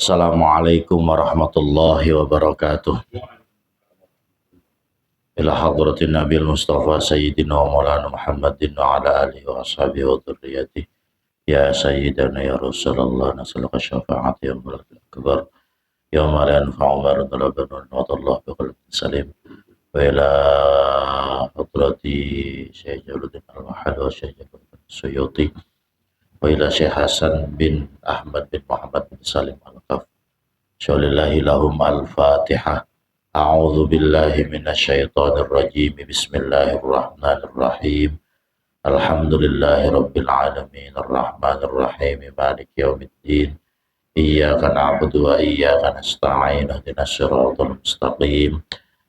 Assalamualaikum warahmatullahi wabarakatuh. Ila hadratin Nabi Mustafa Sayyidina wa Maulana Muhammadin wa ala alihi wa ashabihi wa dhurriyyati. Ya Sayyidana ya Rasulullah nasalaka syafa'at ya mulakil akbar. Ya la yanfa'u malun wala banun wa Allah bi qalbin salim. Wa ila hadrati Syekh Jaluddin Al-Wahhad wa Syekh Jaluddin Suyuti. Wa ila Syekh Hasan bin Ahmad bin Muhammad bin Salim Al-Qaf. Syalillahi lahum al-Fatihah. A'udzu billahi minasyaitonir rajim. Bismillahirrahmanirrahim. Alhamdulillahi rabbil alamin arrahmanir rahim maliki yaumiddin. Iyyaka na'budu wa iyyaka nasta'in ihdinas siratal mustaqim.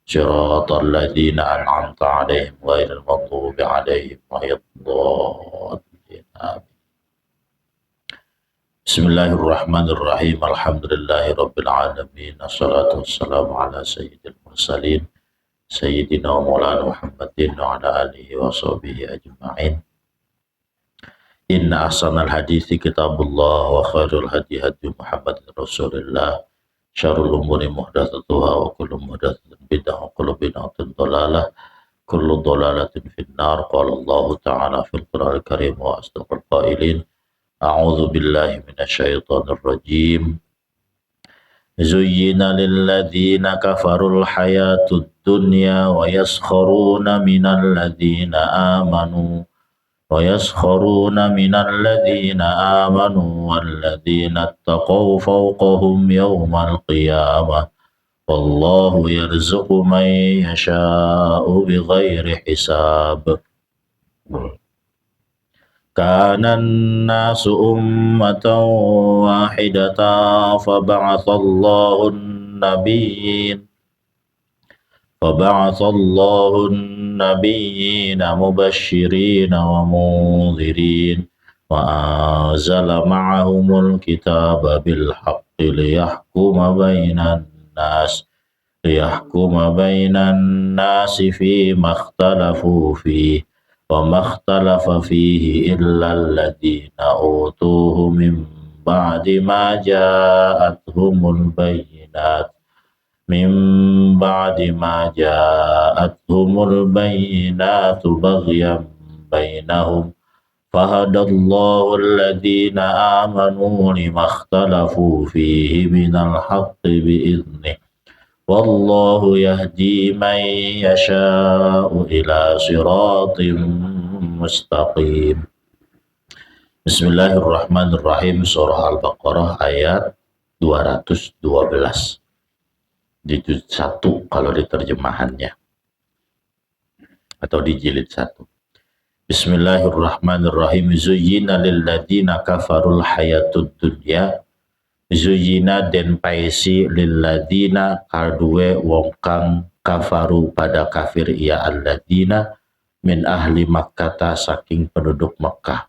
Siratal ladzina an'amta 'alaihim ghairil maghdubi 'alaihim waladdallin. Amin. Bismillahirrahmanirrahim. Alhamdulillahi rabbil alamin. Assalatu wassalamu ala sayyidil mursalin Sayyidina wa Maulana Muhammadin wa ala alihi wa sahbihi ajma'in. Inna ahsanal hadithi kitabullah wa khairul hadi hadi Muhammadin Rasulillah. Syarrul umuri muhdatsatuha wa kullu muhdatsatin bid'ah wa kullu bid'atin dhalalah. Kullu dhalalatin finnar. Qala Allah ta'ala fil Qur'anil Karim wa asdaqal qailin. A'udzu billahi minasyaitonir rajim. Zuyyina lilladzina kafarul hayatud dunya wa yaskharuna minal ladzina amanu walladzina ittaqaw fawqahum yawmal qiyamah wallahu yarzuqu man yasha'u bighairi hisab. Kana an-nasu ummatan wahidatan faba'athallahu an-nabiyyina mubashshirina wa mundhirin wa anzala ma'ahumul kitaba bil haqqi liyahkuma bainan nasi fima ikhtalafu fihi wa makhtalafa fihi illa alladhina utuhu min ba'di ma ja'atuhumul bayyinatu baghyan bainahum fahadallahu alladhina amanu limakhtalafu fihi minal haqqi bi'idhnihi wallahu yahdi man yasha'u ila siratim mustaqim. Bismillahirrahmanirrahim. Surah Al-Baqarah ayat 212 di juz 1 kalau di terjemahannya atau di jilid 1. Bismillahirrahmanirrahim. Zuyyina lilladzina kafarul hayatud dunya. Zuyina den paisi lilladzina kaduwe wong kang kafaru pada kafir ya alladzina min ahli Makkah saking penduduk Mekah.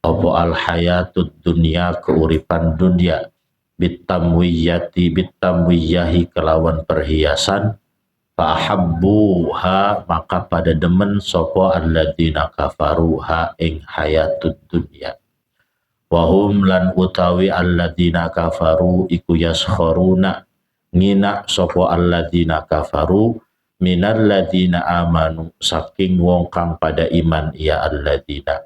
Apa al hayatud dunya keuripan dunia bitamwiyahi kelawan perhiasan fa'ahabbuha maka pada demen sopo alladzina kafaru ha ing hayatud dunya. Wahum lan utawi alladzina kafaru iku yaskharuna ngina sapa alladzina kafaru minal ladzina amanu saking wong kang pada iman ya alladzina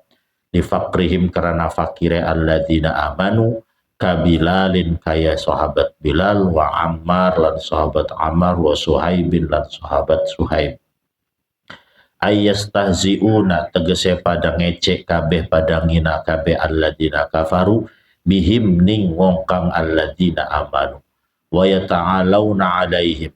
li faqrihim karena fakire alladzina amanu kabilalin kaya sahabat Bilal wa Ammar lan sahabat Ammar wa Suhaibin lan sahabat Suhaib. Ayastahziuna tegese pada ngecek kabeh pada ngina kabeh alladzina kafaru bihim ning wong kang alladzina amanu wa yata'alauna alaihim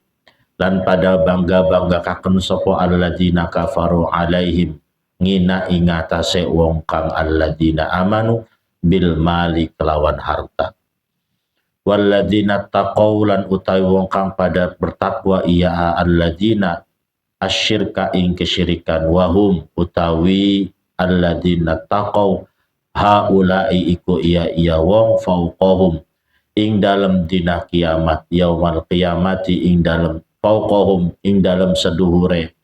lan pada bangga-banggaken sapa alladzina kafaru alaihim ngina ing atase wong kang alladzina amanu bil mali kelawan harta. Walladzina taqaw lan utawi wong kang pada bertakwa iya alladzina asyirka ing kesyirikan wahum utawi alladzina taqaw haula'i iku iya wong fauqahum ing dalam dina kiamat yaumal qiyamati ing dalam fauqahum ing dalam seduhure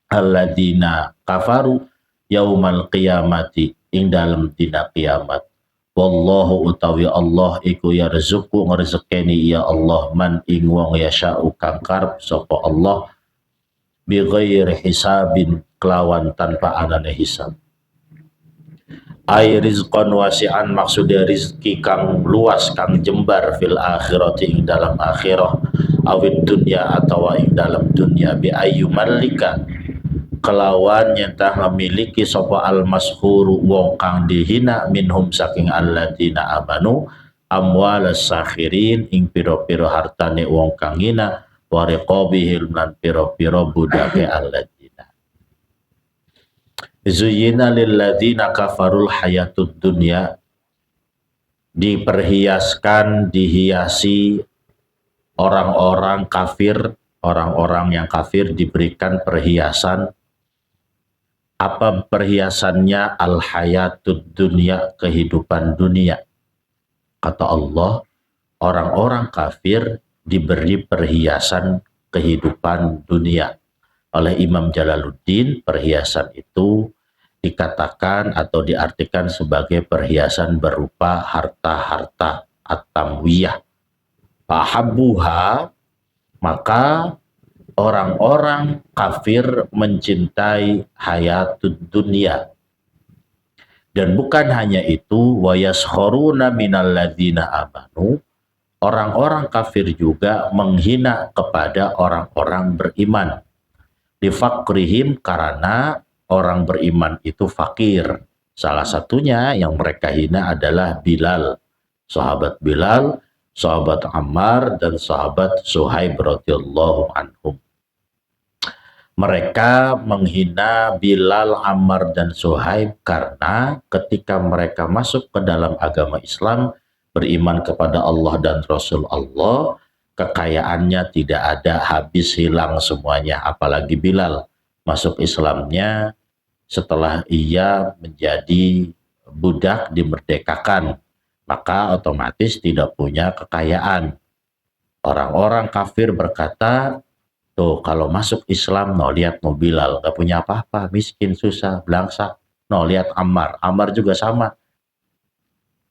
alladzina kafaru yaumal qiyamati ing dalam dina kiamat wallahu utawi Allah iku yarzuqu ngrezekeni ya Allah man ing wong yasha'u kang karep sapa Allah bi ghairi hisabin kelawan tanpa anane hisab. Ai rizqan wasi'an maksudnya rizki kang luas kang jembar fil akhirati ing dalam akhirah awid dunya atau ing dalam dunya bi ayu malika kelawan nyentah memiliki sapa al mashhuru wong kang dihina minhum saking alladzina amanu amwalas sakhirin ing piro-piro hartane wong kang hina wa riqabihil lan piro-piro budake alladzina. Zuyyina lilladzina kafarul hayatud dunya, diperhiaskan, dihiasi orang-orang kafir, orang-orang yang kafir diberikan perhiasan. Apa perhiasannya? Al-hayatud dunia, kehidupan dunia. Kata Allah, orang-orang kafir diberi perhiasan kehidupan dunia. Oleh Imam Jalaluddin, perhiasan itu dikatakan atau diartikan sebagai perhiasan berupa harta-harta at-tamwiyah. Fahabbuha, maka orang-orang kafir mencintai hayatud dunia. Dan bukan hanya itu, wa yaskharuna minal ladzina amanu, orang-orang kafir juga menghina kepada orang-orang beriman. Difakrihim, karena orang beriman itu fakir. Salah satunya yang mereka hina adalah Bilal, sahabat Bilal, sahabat Ammar, dan sahabat Suhaib radhiyallahu anhum. Mereka menghina Bilal, Ammar, dan Suhaib karena ketika mereka masuk ke dalam agama Islam, beriman kepada Allah dan Rasul Allah, kekayaannya tidak ada, habis, hilang semuanya. Apalagi Bilal, masuk Islamnya setelah ia menjadi budak dimerdekakan, maka otomatis tidak punya kekayaan. Orang-orang kafir berkata, tuh kalau masuk Islam, no lihat no Bilal, gak punya apa-apa, miskin, susah, belangsak. No lihat Ammar, Ammar juga sama,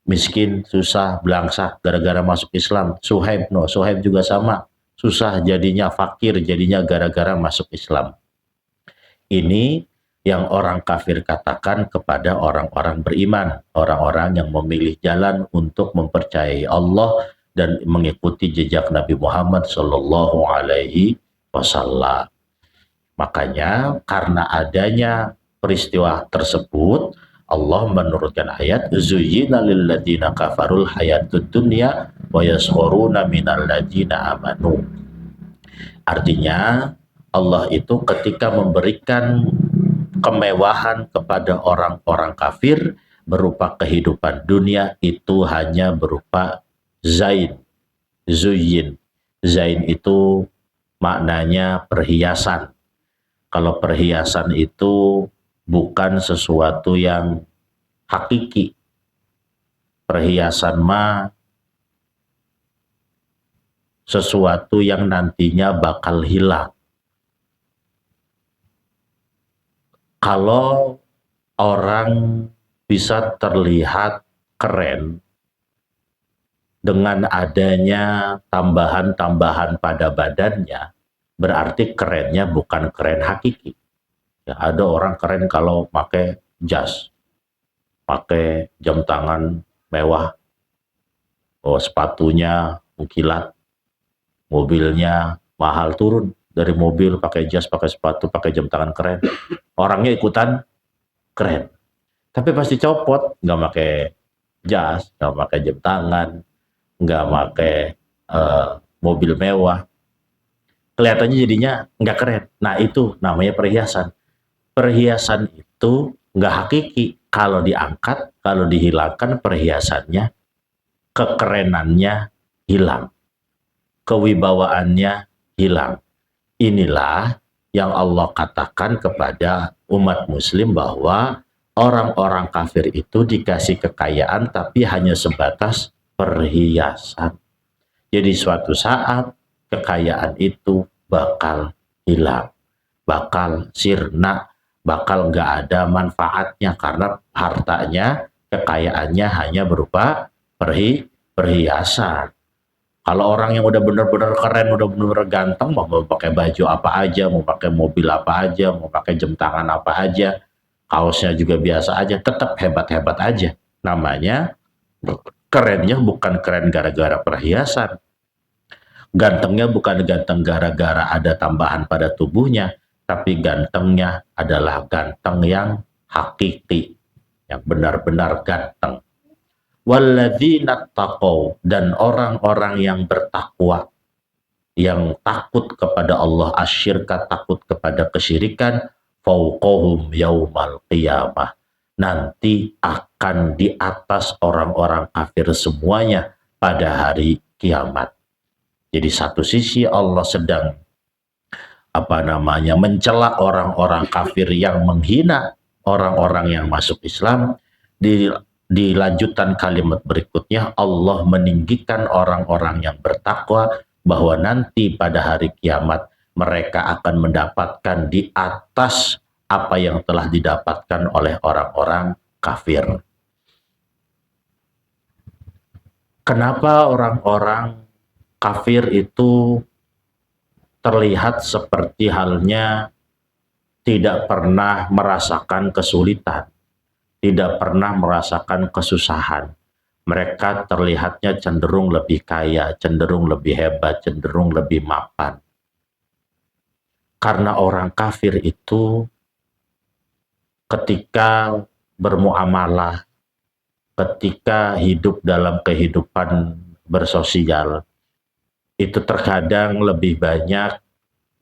miskin, susah, belangsak, gara-gara masuk Islam. Suhaib, no, Suhaib juga sama, susah jadinya, fakir jadinya gara-gara masuk Islam. Ini yang orang kafir katakan kepada orang-orang beriman, orang-orang yang memilih jalan untuk mempercayai Allah dan mengikuti jejak Nabi Muhammad Sallallahu Alaihi Wasallam. Makanya karena adanya peristiwa tersebut, Allah menurunkan ayat zuyyina lil ladzina kafarul hayatud dunya wa yaskharuna minal ladzina amanu. Artinya Allah itu ketika memberikan kemewahan kepada orang-orang kafir berupa kehidupan dunia, itu hanya berupa zain, zuyyin. Zain itu maknanya perhiasan. Kalau perhiasan itu bukan sesuatu yang hakiki. Perhiasan mah sesuatu yang nantinya bakal hilang. Kalau orang bisa terlihat keren dengan adanya tambahan-tambahan pada badannya, berarti kerennya bukan keren hakiki. Ya, ada orang keren kalau pakai jas, pakai jam tangan mewah, sepatunya mengkilat, mobilnya mahal, turun dari mobil pakai jas, pakai sepatu, pakai jam tangan keren, orangnya ikutan keren. Tapi pasti copot, nggak pakai jas, nggak pakai jam tangan, nggak pakai mobil mewah, kelihatannya jadinya nggak keren. Nah itu namanya perhiasan. Perhiasan itu nggak hakiki. Kalau diangkat, kalau dihilangkan perhiasannya, kekerenannya hilang, kewibawaannya hilang. Inilah yang Allah katakan kepada umat muslim bahwa orang-orang kafir itu dikasih kekayaan tapi hanya sebatas perhiasan. Jadi suatu saat kekayaan itu bakal hilang, bakal sirna, bakal nggak ada manfaatnya karena hartanya kekayaannya hanya berupa perhiasan. Kalau orang yang udah bener-bener keren, udah bener-bener ganteng, mau pakai baju apa aja, mau pakai mobil apa aja, mau pakai jam tangan apa aja, kaosnya juga biasa aja, tetap hebat-hebat aja. Namanya kerennya bukan keren gara-gara perhiasan, gantengnya bukan ganteng gara-gara ada tambahan pada tubuhnya, tapi gantengnya adalah ganteng yang hakiki, yang benar-benar ganteng. Walladzina taqaw, dan orang-orang yang bertakwa, yang takut kepada Allah, asyirka, takut kepada kesyirikan, fauqahum yaumal qiyamah, nanti akan di atas orang-orang kafir semuanya pada hari kiamat. Jadi satu sisi Allah sedang mencela orang-orang kafir yang menghina orang-orang yang masuk Islam. Di lanjutan kalimat berikutnya Allah meninggikan orang-orang yang bertakwa, bahwa nanti pada hari kiamat mereka akan mendapatkan di atas apa yang telah didapatkan oleh orang-orang kafir. Kenapa orang-orang kafir itu terlihat seperti halnya tidak pernah merasakan kesulitan, tidak pernah merasakan kesusahan? Mereka terlihatnya cenderung lebih kaya, cenderung lebih hebat, cenderung lebih mapan. Karena orang kafir itu ketika bermuamalah, ketika hidup dalam kehidupan bersosial, itu terkadang lebih banyak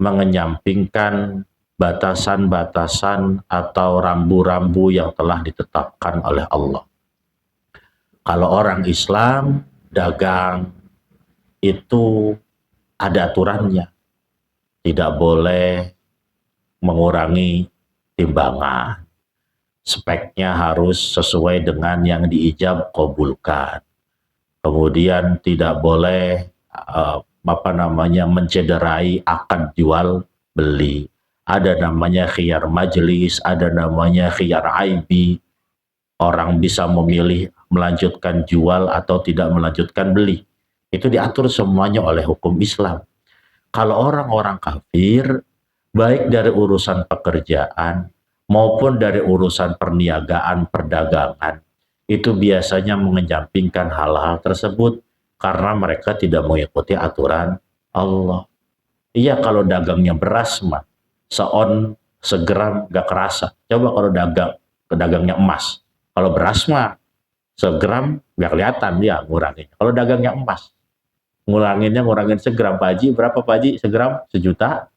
mengenyampingkan batasan-batasan atau rambu-rambu yang telah ditetapkan oleh Allah. Kalau orang Islam dagang itu ada aturannya, tidak boleh mengurangi timbangan, speknya harus sesuai dengan yang diijab kabulkan, kemudian tidak boleh mencederai akad jual beli, ada namanya khiyar majelis, ada namanya khiyar aibi, orang bisa memilih melanjutkan jual atau tidak melanjutkan beli. Itu diatur semuanya oleh hukum Islam. Kalau orang-orang kafir, baik dari urusan pekerjaan maupun dari urusan perniagaan, perdagangan, itu biasanya mengenyampingkan hal-hal tersebut karena mereka tidak mengikuti aturan Allah. Iya, kalau dagangnya beras mah seon segram gak kerasa. Coba kalau dagangnya emas, kalau beras mah segram gak kelihatan dia ngurangin. Kalau dagangnya emas, ngurangin segram. Pak Haji berapa Pak Haji segram? Sejuta?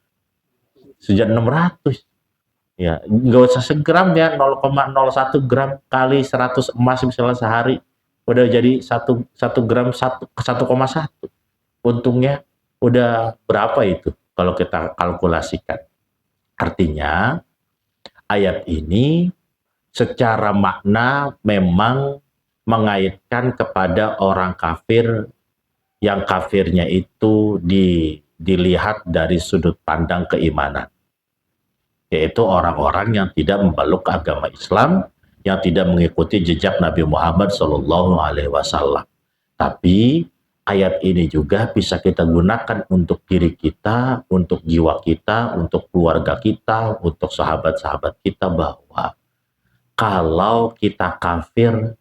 1.600. Ya, nggak usah segram ya, 0,01 gram kali 100 emas misalnya sehari, udah jadi 1 gram 1,1. Untungnya udah berapa itu kalau kita kalkulasikan. Artinya ayat ini secara makna memang mengaitkan kepada orang kafir, yang kafirnya itu dilihat dari sudut pandang keimanan, yaitu orang-orang yang tidak memeluk agama Islam, yang tidak mengikuti jejak Nabi Muhammad SAW. Tapi ayat ini juga bisa kita gunakan untuk diri kita, untuk jiwa kita, untuk keluarga kita, untuk sahabat-sahabat kita, bahwa kalau kita kafir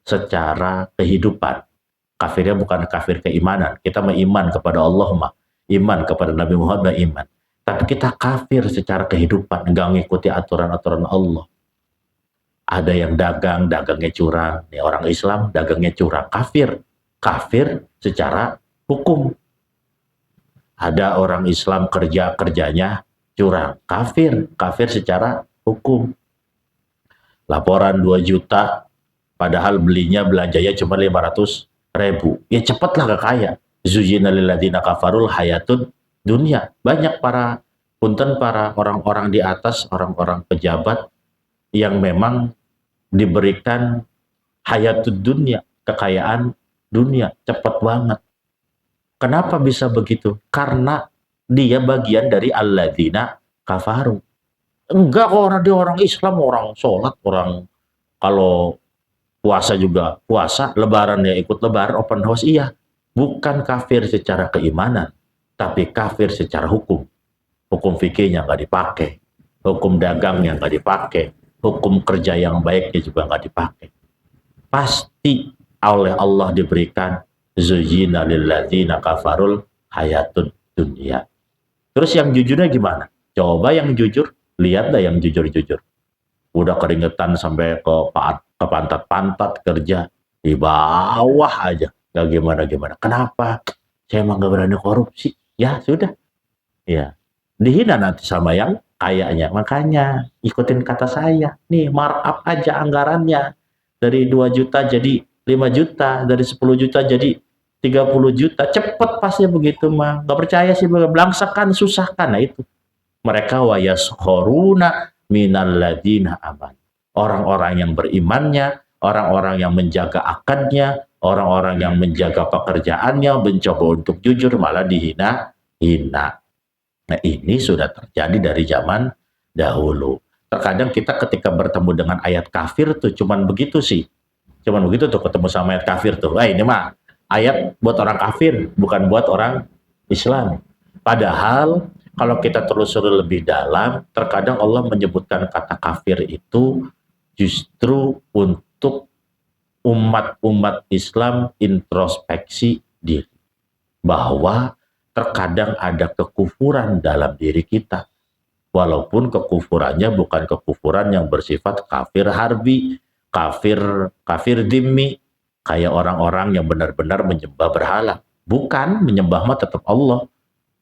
secara kehidupan, kafirnya bukan kafir keimanan, kita beriman kepada Allah, iman kepada Nabi Muhammad, iman. Tapi kita kafir secara kehidupan, nggak ngikuti aturan-aturan Allah. Ada yang dagangnya curang. Nih, orang Islam dagangnya curang, kafir secara hukum. Ada orang Islam kerjanya curang, kafir secara hukum. Laporan 2 juta, padahal belanjanya cuma 500.000. Ya cepatlah gak kaya. Zujina lilladzina kafarul hayatud dunia. Banyak para orang-orang di atas, orang-orang pejabat yang memang diberikan hayatud dunia, kekayaan dunia, cepat banget. Kenapa bisa begitu? Karena dia bagian dari alladzina kafaru. Enggak, kok dia orang Islam, orang sholat, orang kalau puasa juga puasa, lebaran ya ikut lebaran, open house iya. Bukan kafir secara keimanan, tapi kafir secara hukum. Hukum fikihnya nggak dipakai, hukum dagangnya nggak dipakai, hukum kerja yang baiknya juga nggak dipakai. Pasti oleh Allah diberikan zujina lilladzina kafarul hayatud dunia. Terus yang jujurnya gimana? Coba yang jujur, lihat dah yang jujur-jujur. Udah keringetan sampai ke pantat-pantat kerja di bawah aja. Gak gimana-gimana. Kenapa? Saya emang gak berani korupsi. Ya sudah. Ya. Dihina nanti sama yang kayaknya. Makanya ikutin kata saya. Nih markup aja anggarannya. Dari 2 juta jadi 5 juta. Dari 10 juta jadi 30 juta. Cepet pasti begitu mah. Gak percaya sih. Belangsakan, susahkan. Nah itu. Mereka wayashoruna minal ladina aman. Orang-orang yang berimannya, orang-orang yang menjaga akadnya, orang-orang yang menjaga pekerjaannya, mencoba untuk jujur malah dihina-hina. Nah ini sudah terjadi dari zaman dahulu. Terkadang kita ketika bertemu dengan ayat kafir tuh cuman begitu sih. Cuman begitu tuh ketemu sama ayat kafir tuh. Ini mah ayat buat orang kafir, bukan buat orang Islam. Padahal kalau kita telusuri lebih dalam, terkadang Allah menyebutkan kata kafir itu justru untuk umat-umat Islam introspeksi diri. Bahwa terkadang ada kekufuran dalam diri kita. Walaupun kekufurannya bukan kekufuran yang bersifat kafir harbi, kafir dhimmi, kayak orang-orang yang benar-benar menyembah berhala. Bukan, menyembah mah tetap Allah.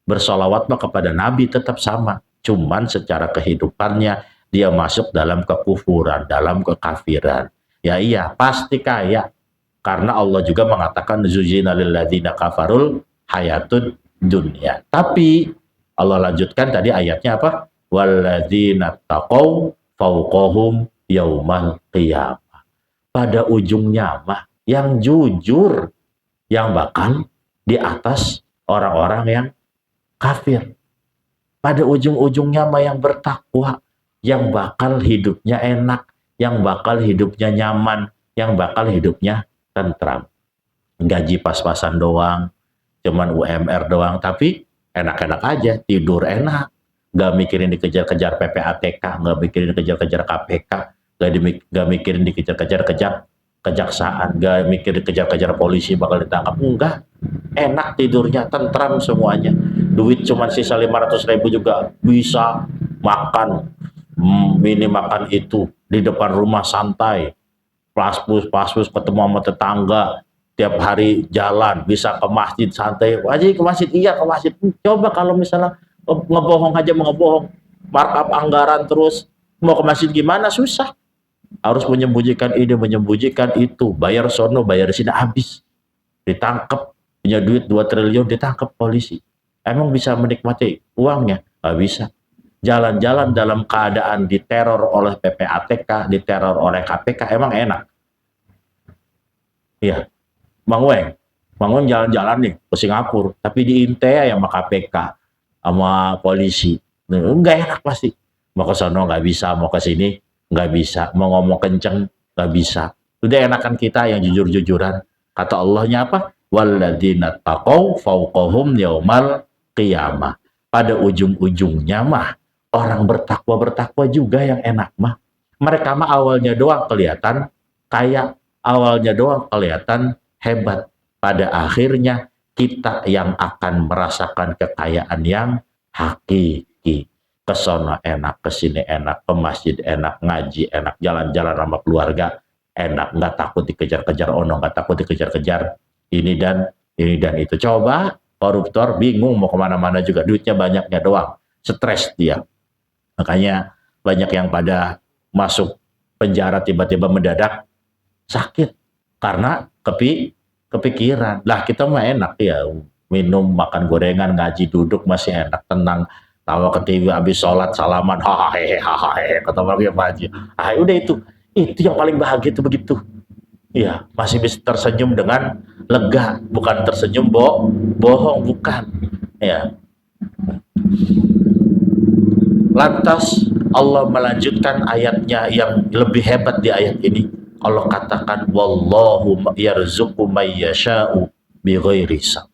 Bersolawat mah kepada Nabi tetap sama. Cuman secara kehidupannya dia masuk dalam kekufuran, dalam kekafiran. Ya iya, pasti kaya. Karena Allah juga mengatakan zujina lilladzina kafarul hayatud dunia. Tapi Allah lanjutkan tadi ayatnya apa? Walladzina taqaw fauqahum yaumal qiyamah. Pada ujungnya mah yang jujur yang bakal di atas orang-orang yang kafir. Pada ujung-ujungnya mah yang bertakwa, yang bakal hidupnya enak, yang bakal hidupnya nyaman, yang bakal hidupnya tentram. Gaji pas-pasan doang, cuman UMR doang, tapi enak-enak aja, tidur enak, gak mikirin dikejar-kejar PPATK, gak mikirin dikejar-kejar KPK, gak mikirin dikejar-kejar kejaksaan, gak mikirin dikejar-kejar polisi bakal ditangkap, enggak. Enak tidurnya, tentram semuanya. Duit cuma sisa 500.000 juga bisa makan, ini makan itu, di depan rumah santai, pas-pus ketemu sama tetangga, tiap hari jalan, bisa ke masjid santai. Wajib ke masjid, iya ke masjid. Coba kalau misalnya ngebohong aja mau ngebohong, markup anggaran terus, mau ke masjid gimana, susah. Harus menyembunyikan ini, menyembunyikan itu, bayar sono, bayar sini, habis. Ditangkap, punya duit 2 triliun, ditangkap polisi. Emang bisa menikmati uangnya? Nggak bisa. Jalan-jalan dalam keadaan diteror oleh PPATK, diteror oleh KPK, emang enak? Iya. Bang Weng jalan-jalan nih ke Singapura, tapi diintai ya sama KPK, sama polisi. Nggak enak pasti. Mau ke sono nggak bisa, mau ke sini nggak bisa, mau ngomong kenceng nggak bisa. Udah enakan kita yang jujur-jujuran. Kata Allahnya apa? Walladzina taqaw fauqahum yaumal qiyamah. Pada ujung-ujungnya mah orang bertakwa juga yang enak mah. Mereka mah awalnya doang kelihatan kaya, awalnya doang kelihatan hebat. Pada akhirnya kita yang akan merasakan kekayaan yang hakiki. Kesono enak, kesini enak, ke masjid enak, ngaji enak, jalan-jalan sama keluarga enak, nggak takut dikejar-kejar ono, nggak takut dikejar-kejar ini dan itu. Coba koruptor bingung mau kemana-mana juga, duitnya banyaknya doang, stres dia. Makanya banyak yang pada masuk penjara tiba-tiba mendadak sakit karena kepikiran. Lah kita mah enak ya, minum, makan gorengan, ngaji, duduk masih enak, tenang, tawa ke TV, habis sholat salaman, hahaha, kata lagi Pak Haji. Udah itu yang paling bahagia itu begitu. Iya, masih bisa tersenyum dengan lega, bukan tersenyum bohong, bukan. Ya. Lantas Allah melanjutkan ayatnya yang lebih hebat di ayat ini. Allah katakan wallahu yarzuqu may yasha'u bighairi hisab.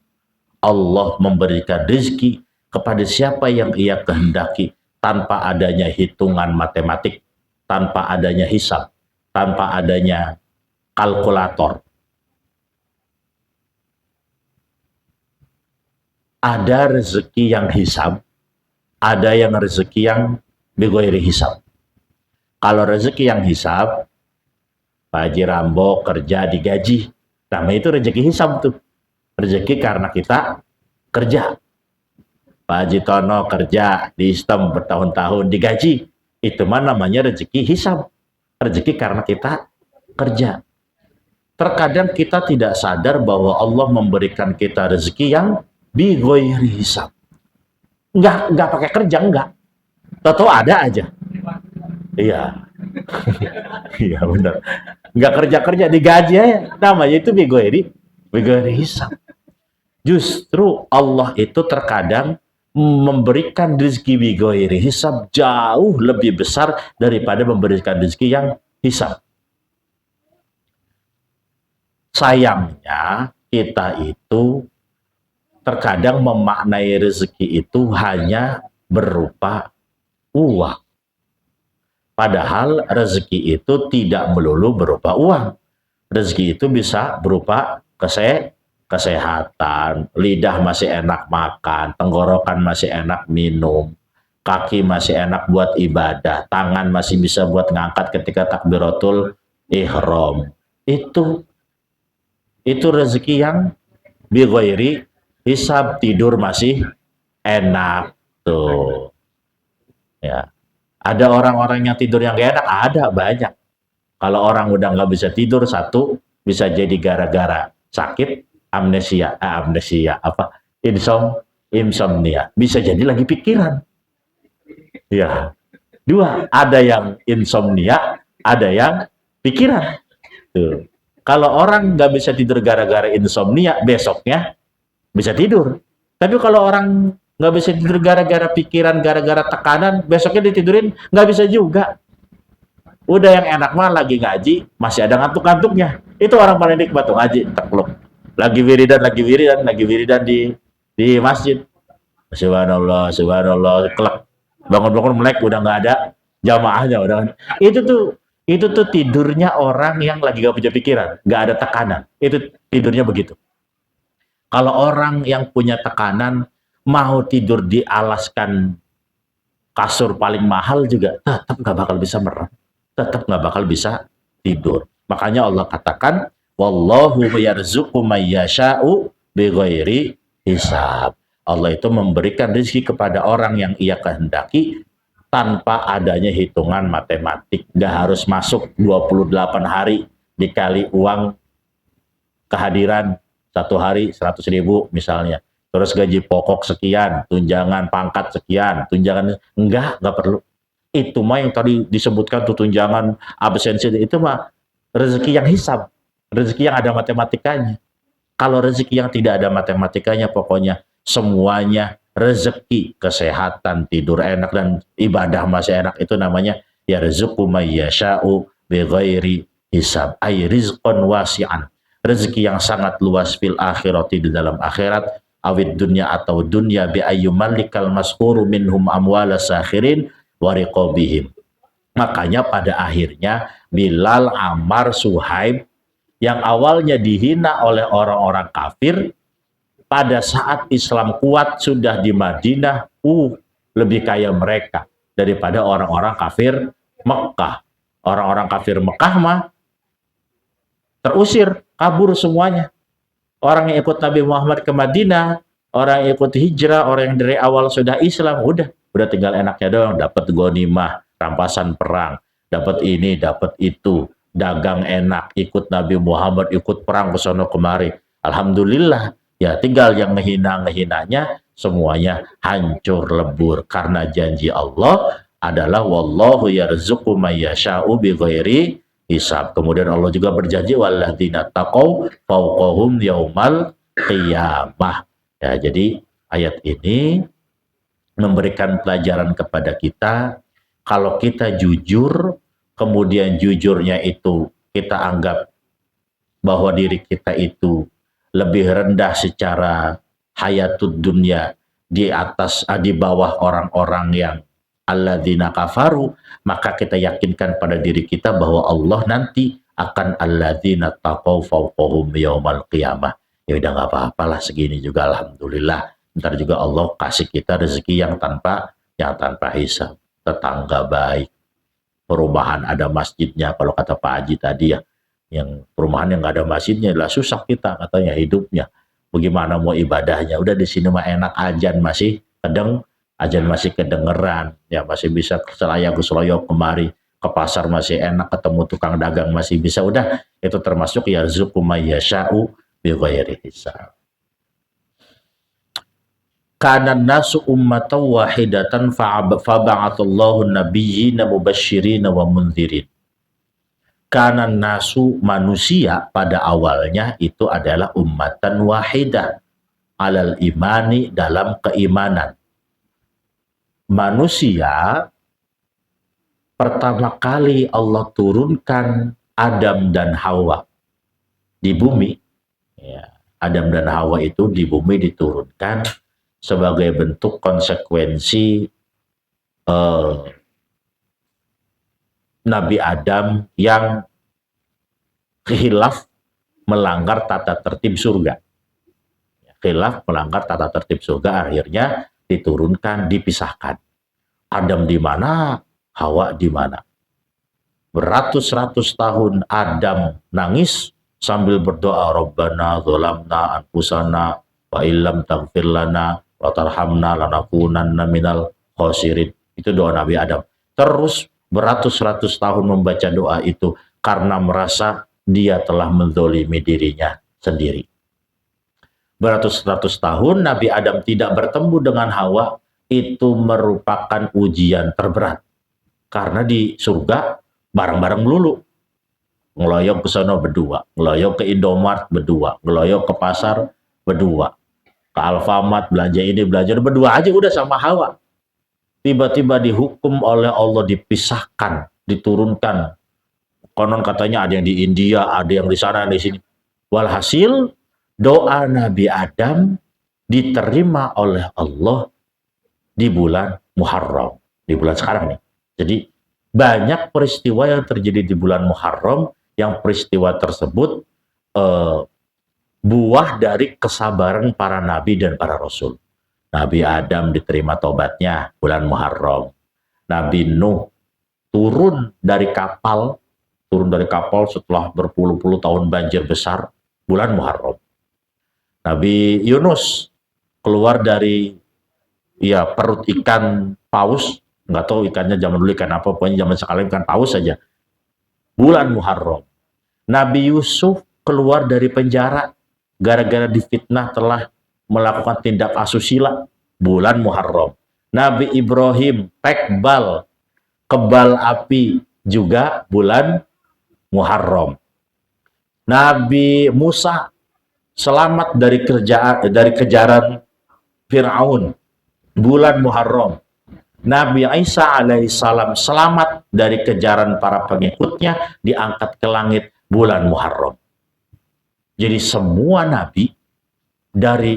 Allah memberikan rezeki kepada siapa yang ia kehendaki tanpa adanya hitungan matematik, tanpa adanya hisab, tanpa adanya kalkulator. Ada rezeki yang hisab, ada yang rezeki yang bighairi hisab. Kalau rezeki yang hisab, Pak Haji Rambo kerja digaji, namanya itu rezeki hisab tuh. Rezeki karena kita kerja. Pak Haji Tono kerja di sistem bertahun-tahun digaji, itu mah namanya rezeki hisab. Rezeki karena kita kerja. Terkadang kita tidak sadar bahwa Allah memberikan kita rezeki yang bighairi hisab. Enggak pakai kerja, enggak. Tahu ada aja. Iya. Iya benar. Enggak kerja-kerja digaji ya. Namanya itu bighairi hisab. Justru Allah itu terkadang memberikan rezeki bighairi hisab jauh lebih besar daripada memberikan rezeki yang hisab. Sayangnya kita itu terkadang memaknai rezeki itu hanya berupa uang. Padahal rezeki itu tidak melulu berupa uang. Rezeki itu bisa berupa kesehatan, lidah masih enak makan, tenggorokan masih enak minum, kaki masih enak buat ibadah, tangan masih bisa buat ngangkat ketika takbiratul ihram. Itu rezeki yang bighairi hisab, tidur masih enak tuh. Ya. Ada orang-orang yang tidur yang gak enak, ada banyak. Kalau orang udah nggak bisa tidur, satu bisa jadi gara-gara sakit, insomnia. Bisa jadi lagi pikiran. Ya. Dua, ada yang insomnia, ada yang pikiran. Tuh. Kalau orang nggak bisa tidur gara-gara insomnia, besoknya bisa tidur. Tapi kalau orang nggak bisa tidur gara-gara pikiran, gara-gara tekanan, besoknya ditidurin nggak bisa juga. Udah yang enak mah lagi ngaji, masih ada ngantuk-ngantuknya. Itu orang paling nikmat tuh ngaji, tekluk. Lagi wiridan di masjid. Subhanallah, klek. Bangun-bangun melek udah nggak ada jamaahnya udah. Itu tuh tidurnya orang yang lagi gak punya pikiran, gak ada tekanan. Itu tidurnya begitu. Kalau orang yang punya tekanan, mau tidur dialaskan kasur paling mahal juga, tetap gak bakal bisa merem. Tetap gak bakal bisa tidur. Makanya Allah katakan, wallahu yarzuqu may yasha'u bighairi hisab. Allah itu memberikan rezeki kepada orang yang ia kehendaki, tanpa adanya hitungan matematik. Nggak harus masuk 28 hari dikali uang kehadiran 1 hari 100.000 misalnya. Terus gaji pokok sekian, tunjangan pangkat sekian, tunjangan enggak perlu. Itu mah yang tadi disebutkan tuh tunjangan absensi itu mah rezeki yang hisab, rezeki yang ada matematikanya. Kalau rezeki yang tidak ada matematikanya, pokoknya semuanya rezeki, kesehatan, tidur enak, dan ibadah masih enak, itu namanya yarzuqu may yasha'u bighairi hisab, ay rizqan wasi'an, rezeki yang sangat luas fil akhirati, di dalam akhirat, awid dunya atau dunya, bi ayyumalikal maskuru minhum amwala sakhirin wa riqabihim. Makanya pada akhirnya Bilal, Ammar, Suhaib yang awalnya dihina oleh orang-orang kafir, pada saat Islam kuat sudah di Madinah, lebih kaya mereka daripada orang-orang kafir Mekah. Orang-orang kafir Mekah mah terusir, kabur semuanya. Orang yang ikut Nabi Muhammad ke Madinah, orang yang ikut hijrah, orang yang dari awal sudah Islam, udah tinggal enaknya doang, dapat ghanimah, rampasan perang, dapat ini, dapat itu, dagang enak, ikut Nabi Muhammad, ikut perang ke sono kemari. Alhamdulillah. Ya tinggal yang ngehina-ngehinanya semuanya hancur lebur, karena janji Allah adalah wallahu yarzuqu may yasha'u bighairi hisab. Kemudian Allah juga berjanji walladzina taqaw fawqahum yaumal qiyamah. Ya, jadi ayat ini memberikan pelajaran kepada kita, kalau kita jujur, kemudian jujurnya itu kita anggap bahwa diri kita itu lebih rendah secara hayatud dunia di bawah orang-orang yang alladzina kafaru, maka kita yakinkan pada diri kita bahwa Allah nanti akan alladzina taqaw fawqahum yaumal qiyamah. Ya udah nggak apa-apalah, segini juga alhamdulillah. Ntar juga Allah kasih kita rezeki yang tanpa hisab. Tetangga baik, perumahan ada masjidnya, kalau kata Pak Haji tadi ya, yang perumahan yang nggak ada masjidnya lah susah kita katanya hidupnya. Bagaimana mau ibadahnya? Udah di sini mah enak, ajan masih kedengeran, ya masih bisa selayok kemari, ke pasar masih enak, ketemu tukang dagang masih bisa. Udah itu termasuk yarzuqu may yasha'u bighairi hisab. Kana nasu ummatan wahidatan faba'athallahu nabiyyina mubasysyirina wa mundzirin. Kana nasu, manusia pada awalnya itu adalah ummatan wahidah alal imani, dalam keimanan. Manusia pertama kali Allah turunkan Adam dan Hawa di bumi. Ya, Adam dan Hawa itu di bumi diturunkan sebagai bentuk konsekuensi Nabi Adam yang khilaf melanggar tata tertib surga. Khilaf melanggar tata tertib surga, akhirnya diturunkan, dipisahkan. Adam di mana, Hawa di mana. Beratus-ratus tahun Adam nangis sambil berdoa, Rabbana dzalamna anfusana wa illam taghfir lana wa tarhamna lanakunanna minal khosirin. Itu doa Nabi Adam. Terus beratus-ratus tahun membaca doa itu karena merasa dia telah menzolimi dirinya sendiri. Beratus-ratus tahun Nabi Adam tidak bertemu dengan Hawa, itu merupakan ujian terberat. Karena di surga bareng-bareng melulu. Ngeloyok ke sana berdua, ngeloyok ke Indomart berdua, ngeloyok ke pasar berdua, ke Alfamart belanja ini belanja berdua aja udah sama Hawa. Tiba-tiba dihukum oleh Allah, dipisahkan, diturunkan. Konon katanya ada yang di India, ada yang di sana, di sini. Walhasil doa Nabi Adam diterima oleh Allah di bulan Muharram, di bulan sekarang nih. Jadi banyak peristiwa yang terjadi di bulan Muharram, yang peristiwa tersebut buah dari kesabaran para nabi dan para rasul. Nabi Adam diterima tobatnya bulan Muharram. Nabi Nuh turun dari kapal setelah berpuluh-puluh tahun banjir besar, bulan Muharram. Nabi Yunus keluar dari perut ikan paus, nggak tahu ikannya zaman dulu ikan apa, pokoknya zaman sekarang ikan paus saja, bulan Muharram. Nabi Yusuf keluar dari penjara gara-gara difitnah telah melakukan tindak asusila, bulan Muharram. Nabi Ibrahim tekbal kebal api juga bulan Muharram. Nabi Musa selamat dari kejaran Fir'aun, bulan Muharram. Nabi Isa alaihissalam selamat dari kejaran para pengikutnya, diangkat ke langit, bulan Muharram. Jadi semua nabi dari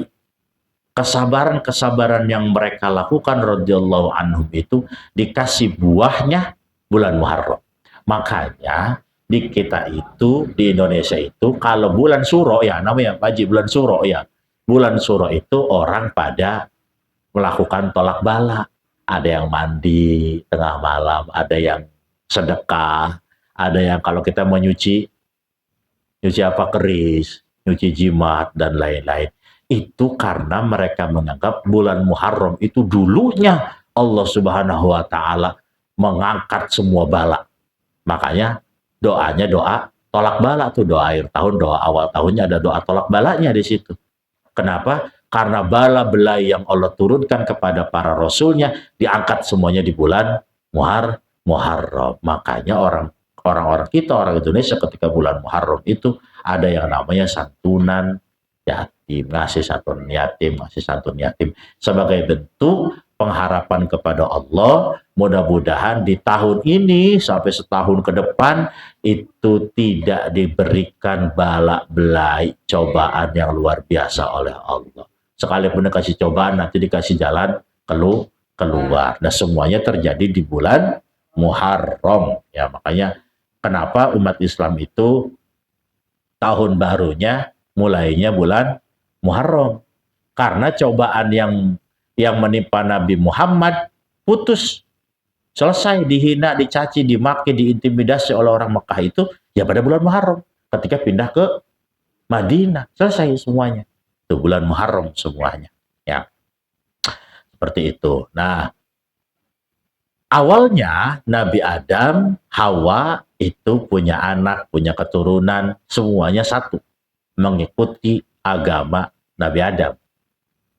kesabaran yang mereka lakukan radhiyallahu anhum itu dikasih buahnya bulan Muharram. Makanya di kita itu, di Indonesia itu, kalau bulan Suro ya, namanya Pak Haji, bulan Suro ya. Bulan Suro itu orang pada melakukan tolak bala. Ada yang mandi tengah malam, ada yang sedekah, ada yang kalau kita mau nyuci apa, keris, nyuci jimat dan lain-lain. Itu karena mereka menganggap bulan Muharram itu dulunya Allah Subhanahu wa taala mengangkat semua bala. Makanya doanya doa tolak bala tuh, doa akhir tahun, doa awal tahunnya ada doa tolak balanya di situ. Kenapa? Karena bala belai yang Allah turunkan kepada para rasulnya diangkat semuanya di bulan Muharram. Makanya orang-orang kita, orang Indonesia, ketika bulan Muharram itu ada yang namanya santunan yatim, ngasih santun yatim sebagai bentuk pengharapan kepada Allah, mudah-mudahan di tahun ini sampai setahun ke depan itu tidak diberikan bala belai cobaan yang luar biasa oleh Allah. Sekalipun dikasih cobaan, nanti dikasih jalan keluar. Nah, semuanya terjadi di bulan Muharram. Ya, makanya kenapa umat Islam itu tahun barunya mulainya bulan Muharram. Karena cobaan yang menimpa Nabi Muhammad putus, selesai, dihina, dicaci, dimaki, diintimidasi oleh orang Mekah itu ya pada bulan Muharram ketika pindah ke Madinah, selesai semuanya. Itu bulan Muharram semuanya. Ya. Seperti itu. Nah, awalnya Nabi Adam, Hawa itu punya anak, punya keturunan, semuanya satu, mengikuti agama Nabi Adam.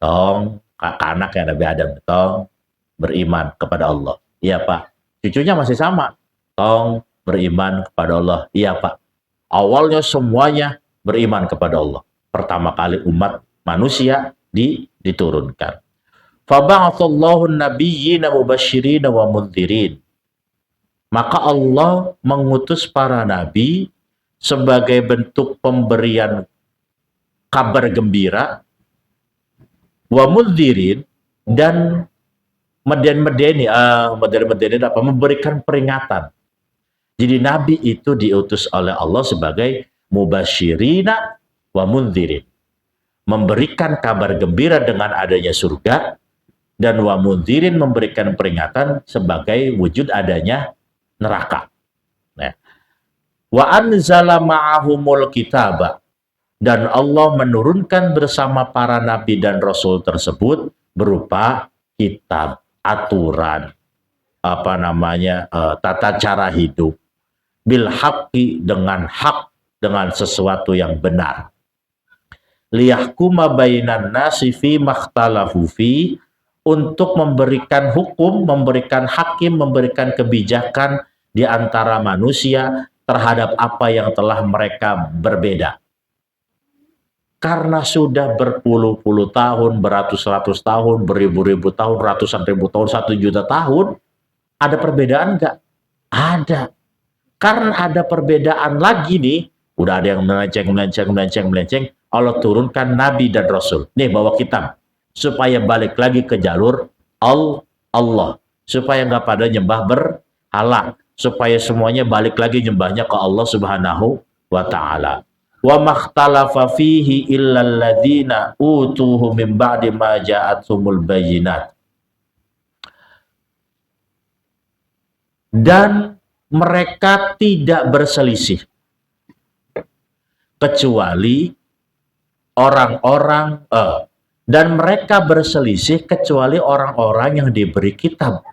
Tong, anak ya Nabi Adam, tong beriman kepada Allah. Iya Pak. Cucunya masih sama. Tong beriman kepada Allah. Iya Pak. Awalnya semuanya beriman kepada Allah. Pertama kali umat manusia diturunkan. Faba'athallahu an-nabiyyina mubasysyirin wa mundhirin. Maka Allah mengutus para nabi sebagai bentuk pemberian kabar gembira, wa mundhirin, dan medeni memberikan peringatan. Jadi nabi itu diutus oleh Allah sebagai mubasyirina wa mundhirin, memberikan kabar gembira dengan adanya surga, dan wa mundhirin memberikan peringatan sebagai wujud adanya neraka. Nah, wa anzala ma'ahumul kitaba, dan Allah menurunkan bersama para nabi dan rasul tersebut berupa kitab, aturan, tata cara hidup, bil haqqi, dengan hak, dengan sesuatu yang benar. Liyahkuma bainan nasi fi makhtalafu fi, untuk memberikan hukum, memberikan hakim, memberikan kebijakan di antara manusia terhadap apa yang telah mereka berbeda. Karena sudah berpuluh-puluh tahun, beratus-ratus tahun, beribu-ribu tahun, ratusan ribu tahun, 1.000.000 tahun, ada perbedaan nggak? Ada. Karena ada perbedaan lagi nih, udah ada yang melenceng, Allah turunkan Nabi dan Rasul. Nih, bawa kitab. Supaya balik lagi ke jalur Allah. Supaya nggak pada nyembah berhala. Supaya semuanya balik lagi nyembahnya ke Allah Subhanahu wa Ta'ala. Wa makhtalafa fihi illal ladzina utuhu min ba'di ma ja'athumul bayyinat. Dan mereka tidak berselisih kecuali orang-orang dan mereka berselisih kecuali orang-orang yang diberi kitab,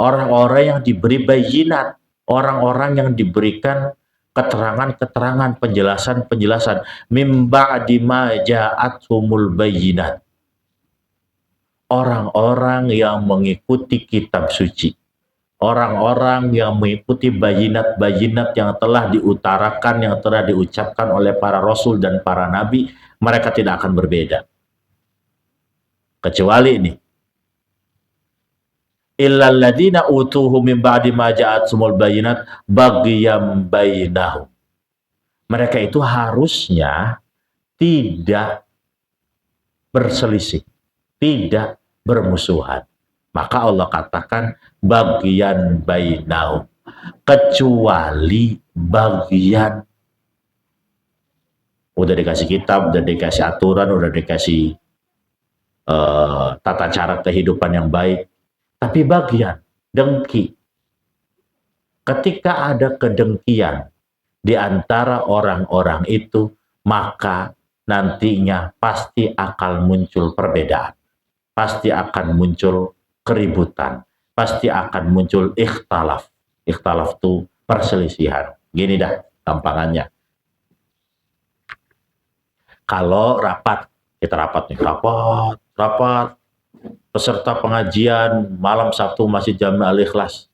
orang-orang yang diberi bayyinat, orang-orang yang diberikan keterangan-keterangan, penjelasan-penjelasan, mim ba'di ma ja'athumul bayyinat. Orang-orang yang mengikuti kitab suci, orang-orang yang mengikuti bayinat-bayinat yang telah diutarakan, yang telah diucapkan oleh para rasul dan para nabi, mereka tidak akan berbeda. Kecuali ini, illal ladzina utuhu min ba'di ma ja'athumul bayyinat baghyan bainahum. Mereka itu harusnya tidak berselisih, tidak bermusuhan. Maka Allah katakan baghyan bainahum, kecuali bagian. Udah dikasih kitab, udah dikasih aturan, udah dikasih tata cara kehidupan yang baik, tapi bagian dengki. Ketika ada kedengkian di antara orang-orang itu, maka nantinya pasti akan muncul perbedaan, pasti akan muncul keributan, pasti akan muncul ikhtilaf. Ikhtilaf itu perselisihan. Gini dah gampangannya. Kalau rapat, kita rapat nih, rapat, peserta pengajian malam Sabtu Masjid Jami Al-Ikhlas.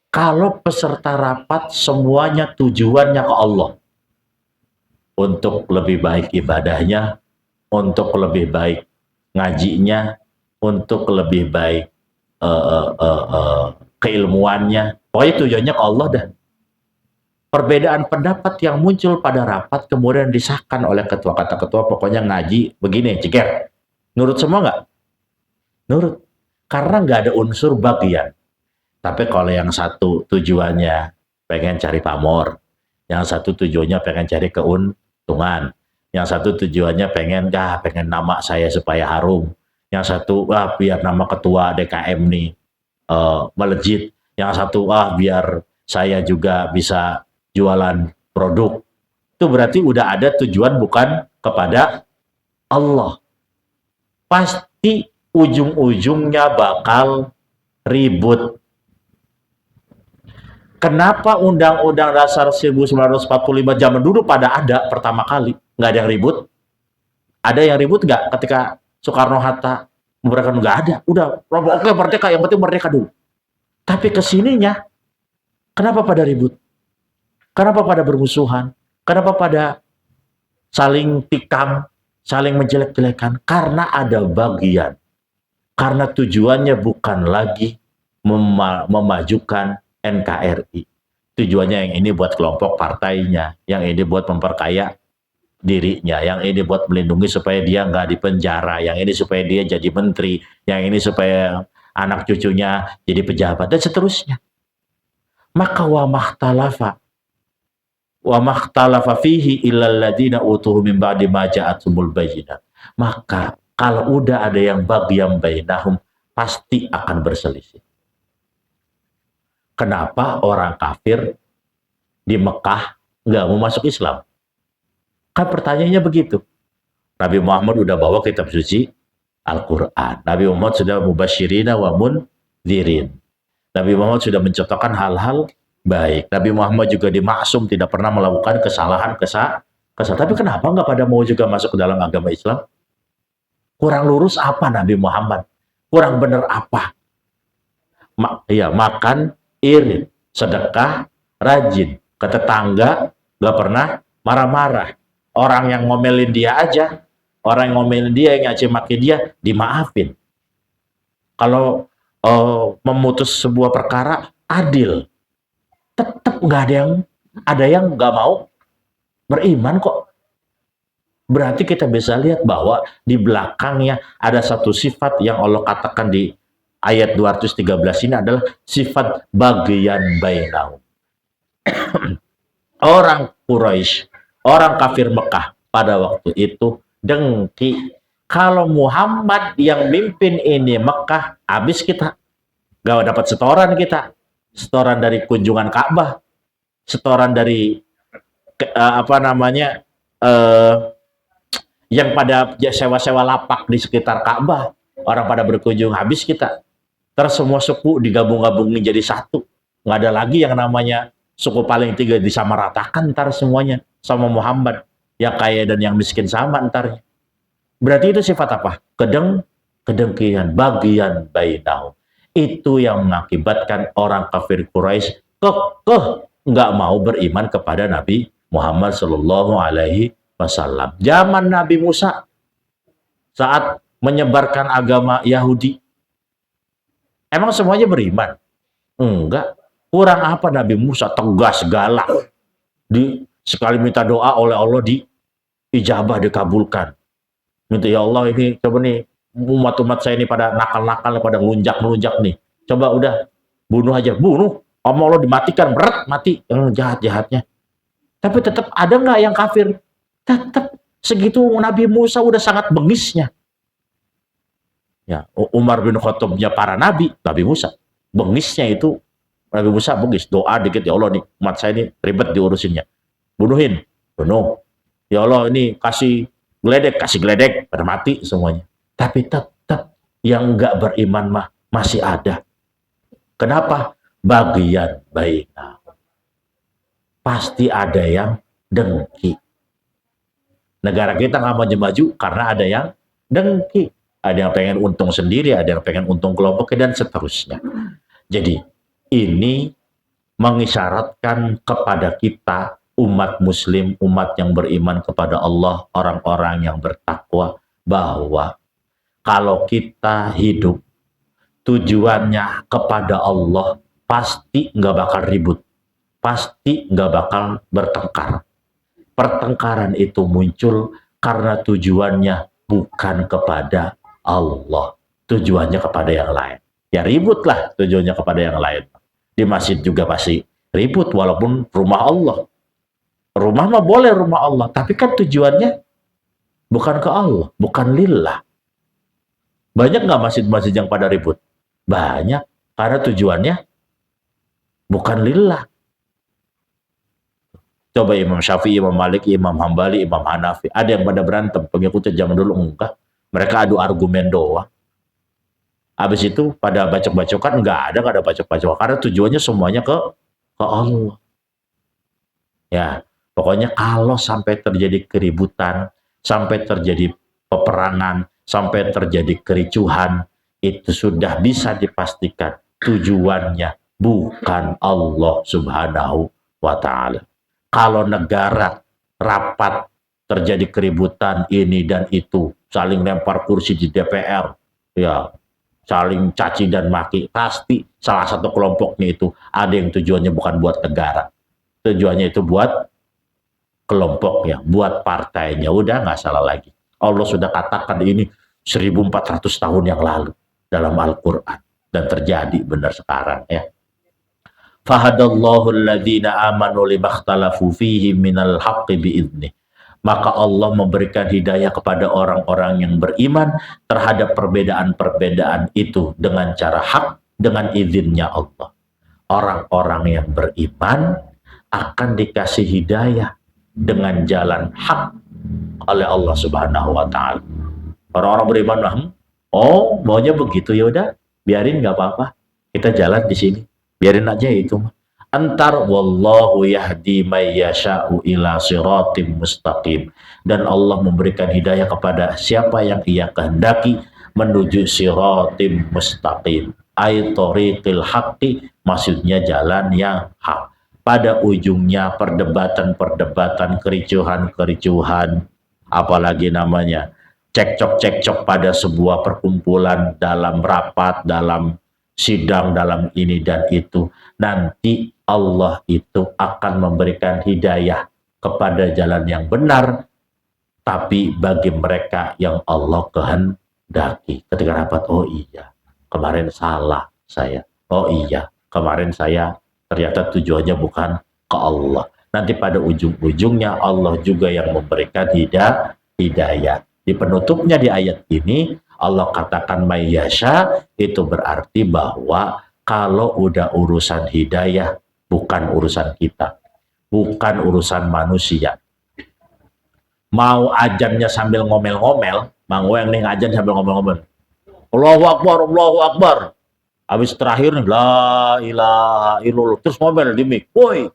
Kalau peserta rapat semuanya tujuannya ke Allah, untuk lebih baik ibadahnya, untuk lebih baik ngajinya, untuk lebih baik keilmuannya. Pokoknya tujuannya ke Allah dah. Perbedaan pendapat yang muncul pada rapat kemudian disahkan oleh ketua, kata ketua pokoknya ngaji begini, ceker. Nurut semua nggak? Nurut. Karena nggak ada unsur bagian. Tapi kalau yang satu tujuannya pengen cari pamor, yang satu tujuannya pengen cari keuntungan, yang satu tujuannya pengen nama saya supaya harum, yang satu biar nama ketua DKM nih melejit, yang satu biar saya juga bisa jualan produk. Itu berarti udah ada tujuan bukan kepada Allah. Pasti ujung-ujungnya bakal ribut. Kenapa Undang-Undang Dasar 1945 zaman dulu pada ada pertama kali? Nggak ada yang ribut? Ada yang ribut nggak ketika Soekarno-Hatta memberikan? Nggak ada. Udah, oke merdeka, yang penting merdeka dulu. Tapi kesininya, kenapa pada ribut? Kenapa pada bermusuhan? Kenapa pada saling tikam, saling menjelek-jelekan? Karena ada bagian. Karena tujuannya bukan lagi memajukan NKRI. Tujuannya yang ini buat kelompok partainya, yang ini buat memperkaya dirinya, yang ini buat melindungi supaya dia nggak dipenjara, yang ini supaya dia jadi menteri, yang ini supaya anak cucunya jadi pejabat, dan seterusnya. Maka wa makhtalafa fihi illal ladina utuhu min ba'di ma ja'atumul bayyinat. Maka kalau udah ada yang baghyan bainahum, pasti akan berselisih. Kenapa orang kafir di Mekah nggak mau masuk Islam? Kan pertanyaannya begitu. Nabi Muhammad udah bawa kitab suci Al-Quran. Nabi Muhammad sudah mubasyirina wa mundzirin. Nabi Muhammad sudah mencontohkan hal-hal baik. Nabi Muhammad juga dimaksum tidak pernah melakukan kesalahan. Tapi kenapa nggak pada mau juga masuk ke dalam agama Islam? Kurang lurus apa Nabi Muhammad? Kurang benar apa? Makan irit, sedekah, rajin, ke tetangga, gak pernah marah-marah. Orang yang ngomelin dia aja, orang yang ngomelin dia, yang ngaci maki dia, dimaafin. Kalau memutus sebuah perkara, adil. Tetap gak ada yang gak mau beriman kok. Berarti kita bisa lihat bahwa di belakangnya ada satu sifat yang Allah katakan di ayat 213 ini adalah sifat bagian bainahum. Orang Quraisy, orang kafir Mekah pada waktu itu dengki. Kalau Muhammad yang mimpin ini Mekah, habis kita. Gak dapat setoran kita. Setoran dari kunjungan Ka'bah. Setoran dari yang pada sewa-sewa lapak di sekitar Ka'bah. Orang pada berkunjung, habis kita. Terus semua suku digabung-gabungin jadi satu. Nggak ada lagi yang namanya suku paling tiga disamaratakan ntar semuanya sama Muhammad. Yang kaya dan yang miskin sama ntar. Berarti itu sifat apa? Kedengkian, bagian bainahum. Itu yang mengakibatkan orang kafir Quraisy nggak mau beriman kepada Nabi Muhammad Shallallahu Alaihi Wasallam. Zaman Nabi Musa saat menyebarkan agama Yahudi, emang semuanya beriman? Enggak. Kurang apa Nabi Musa? Tegas, galak. Sekali minta doa oleh Allah diijabah, dikabulkan. Minta, ya Allah ini coba nih umat-umat saya ini pada nakal-nakal, pada ngelunjak nih. Coba udah bunuh aja, bunuh. Sama Allah dimatikan, berat mati. Jahat-jahatnya. Tapi tetap ada nggak yang kafir? Tetap segitu Nabi Musa udah sangat bengisnya. Ya, Umar bin Khattabnya para nabi Musa. Bengisnya itu Nabi Musa bengis, doa dikit, ya Allah nih umat saya ini ribet diurusinnya. Bunuh. Ya Allah ini kasih geledek, pada mati semuanya. Tapi tetap yang enggak beriman mah masih ada. Kenapa? Bagian bainah. Pasti ada yang dengki. Negara kita nggak maju karena ada yang dengki. Ada yang pengen untung sendiri, ada yang pengen untung kelompoknya, dan seterusnya. Jadi, ini mengisyaratkan kepada kita, umat muslim, umat yang beriman kepada Allah, orang-orang yang bertakwa, bahwa Kalau kita hidup tujuannya kepada Allah, pasti nggak bakal ribut, pasti nggak bakal bertengkar. Pertengkaran itu muncul karena tujuannya bukan kepada Allah, tujuannya kepada yang lain. Ya ributlah tujuannya kepada yang lain. Di masjid juga pasti ribut walaupun rumah Allah. Rumah mah boleh rumah Allah, tapi kan tujuannya bukan ke Allah, bukan lillah. Banyak nggak masjid-masjid yang pada ribut? Banyak, karena tujuannya bukan lillah. Coba Imam Syafi'i, Imam Malik, Imam Hambali, Imam Hanafi, ada yang pada berantem, pengikutnya zaman dulu enggak. Mereka adu argumen doang. Habis itu pada bacok-bacokan, nggak ada bacok-bacokan, karena tujuannya semuanya ke Allah. Ya, pokoknya kalau sampai terjadi keributan, sampai terjadi peperangan, sampai terjadi kericuhan, itu sudah bisa dipastikan tujuannya bukan Allah Subhanahu wa Ta'ala. Kalau negara rapat terjadi keributan ini dan itu, saling lempar kursi di DPR, ya, saling caci dan maki, pasti salah satu kelompoknya itu ada yang tujuannya bukan buat negara, tujuannya itu buat kelompoknya, buat partainya. Udah nggak salah lagi. Allah sudah katakan ini 1400 tahun yang lalu dalam Al-Quran, dan terjadi benar sekarang ya. Fahadallahu alladhina amanu limakhtalafu fihi minal haqqi bi'idnih. Maka Allah memberikan hidayah kepada orang-orang yang beriman terhadap perbedaan-perbedaan itu dengan cara hak, dengan izinnya Allah. Orang-orang yang beriman akan dikasih hidayah dengan jalan hak oleh Allah Subhanahu wa Ta'ala. Orang-orang beriman lah, oh maunya begitu, ya udah biarin, nggak apa-apa, kita jalan di sini, biarin aja itu. Antar wallahu yahdi may yasha'u ila siratim mustaqim, dan Allah memberikan hidayah kepada siapa yang Ia kehendaki menuju siratim mustaqim, ay tariqil haqqi, maksudnya jalan yang hak. Pada ujungnya perdebatan-perdebatan, kericuhan-kericuhan, apalagi namanya cekcok-cekcok pada sebuah perkumpulan, dalam rapat, dalam sidang, dalam ini dan itu, nanti Allah itu akan memberikan hidayah kepada jalan yang benar, tapi bagi mereka yang Allah kehendaki. Ketika rapat, oh iya, kemarin salah saya. Oh iya, kemarin saya ternyata tujuannya bukan ke Allah. Nanti pada ujung-ujungnya Allah juga yang memberikan hidayah. Di penutupnya di ayat ini Allah katakan mayyasha, itu berarti bahwa kalau udah urusan hidayah bukan urusan kita, bukan urusan manusia. Mau ajannya sambil ngomel-ngomel, mau yang nih ajan sambil ngomel-ngomel, Allahu Akbar, Allahu Akbar. Habis terakhir nih, la ilaha illallah, terus ngomel di mic, woi,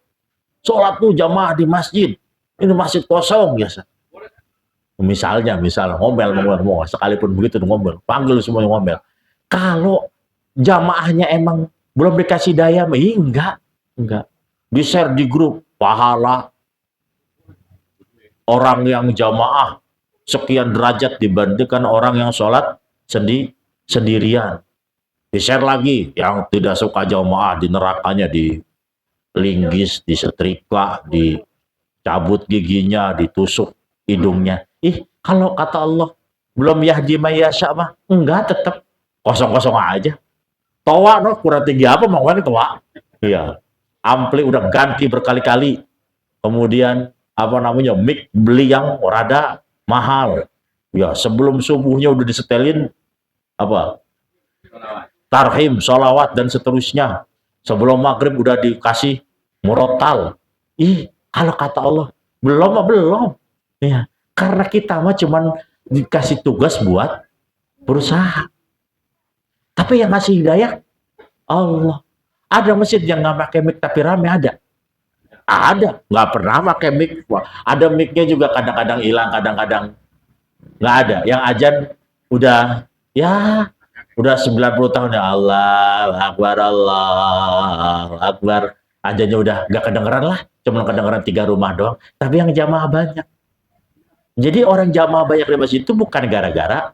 sholat tuh jamaah di masjid, ini masjid kosong biasa. Misal ngomel, sekalipun begitu ngomel, panggil semuanya ngomel. Kalau jamaahnya emang belum dikasih daya, enggak. Di-share di grup, pahala orang yang jamaah sekian derajat dibandingkan orang yang sholat sendirian. Di-share lagi, yang tidak suka jamaah di nerakanya, di linggis, disetrika, dicabut giginya, ditusuk hidungnya. Kalau kata Allah belum yahdi mayyasha mah enggak, tetap kosong-kosong aja. Toa no kurang tinggi apa mau toa? Iya. Ampli udah ganti berkali-kali. Kemudian apa namanya, mic beli yang rada mahal. Ya, sebelum subuhnya udah disetelin apa? Tarhim, sholawat dan seterusnya. Sebelum maghrib udah dikasih murotal. Kalau kata Allah belum. Ya. Karena kita mah cuman dikasih tugas buat berusaha. Tapi yang ngasih hidayah Allah. Ada masjid yang nggak pakai mic tapi rame, ada. Ada, nggak pernah pakai mic. Ada mic-nya juga kadang-kadang hilang, kadang-kadang nggak ada. Yang ajan udah 90 tahun ya, Allah Akbar. Ajannya udah nggak kedengeran lah, cuma kedengeran 3 rumah doang. Tapi yang jamaah banyak. Jadi orang jamaah banyak di masjid itu bukan gara-gara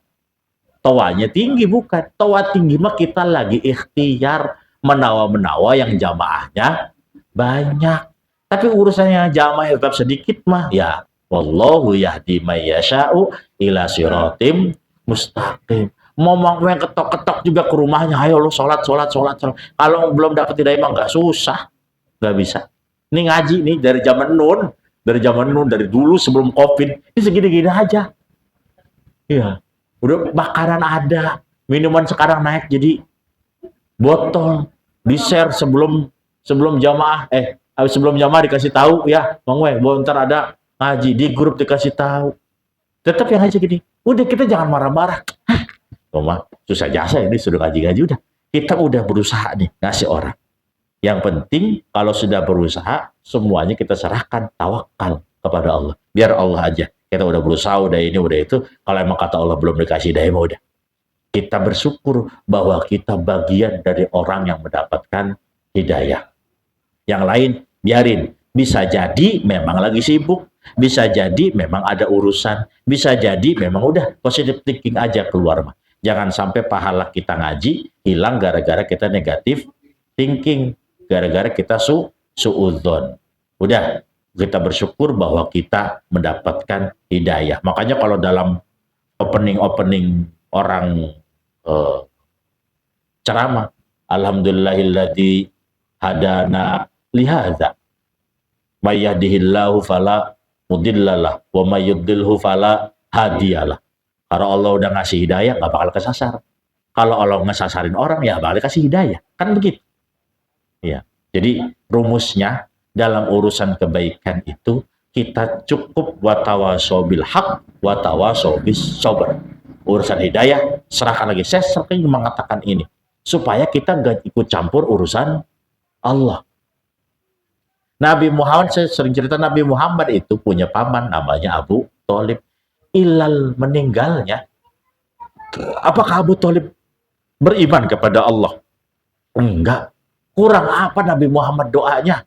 Tawanya tinggi, bukan. Tawa tinggi mah kita lagi ikhtiar menawa-menawa yang jamaahnya banyak. Tapi urusannya jamaah tetap sedikit mah ya wallahu yahdi may yasha'u ila siratim mustaqim. Mau yang ketok-ketok juga ke rumahnya, ayo lo sholat. Kalau belum dapat hidayah mah nggak susah, nggak bisa. Ini ngaji nih dari dulu sebelum COVID, ini segini-gini aja. Iya, udah makanan ada, minuman sekarang naik jadi botol, di-share sebelum jamaah, sebelum jamaah dikasih tahu ya, Bang Weh, ntar ada ngaji di grup dikasih tahu. Tetap yang aja gini, udah kita jangan marah-marah. Mah susah jasa ini sudah ngaji-ngaji udah. Kita udah berusaha nih ngasih orang. Yang penting kalau sudah berusaha semuanya kita serahkan, tawakal kepada Allah. Biar Allah aja. Kita udah berusaha, udah ini, udah itu. Kalau emang kata Allah belum dikasih hidayah, udah. Kita bersyukur bahwa kita bagian dari orang yang mendapatkan hidayah. Yang lain biarin. Bisa jadi memang lagi sibuk, bisa jadi memang ada urusan, bisa jadi memang udah positive thinking aja keluar mah. Jangan sampai pahala kita ngaji hilang gara-gara kita negatif thinking, gara-gara kita suudzon. Udah, kita bersyukur bahwa kita mendapatkan hidayah. Makanya kalau dalam opening orang ceramah, alhamdulillahilladzi hadana lihadza may yahdihillahu fala mudhillalah wa may yudlilhu fala hadiyalah. Kalau Allah udah ngasih hidayah nggak bakal kesasar. Kalau Allah ngesasarin orang ya bakal kasih hidayah, kan begitu. Ya, jadi rumusnya dalam urusan kebaikan itu kita cukup watawasau bil haq watawasau bis sabr. Urusan hidayah serahkan lagi. Saya sering mengatakan ini supaya kita nggak ikut campur urusan Allah. Nabi Muhammad, saya sering cerita, Nabi Muhammad itu punya paman namanya Abu Thalib. Ilal meninggalnya, apakah Abu Thalib beriman kepada Allah? Enggak. Kurang apa Nabi Muhammad doanya?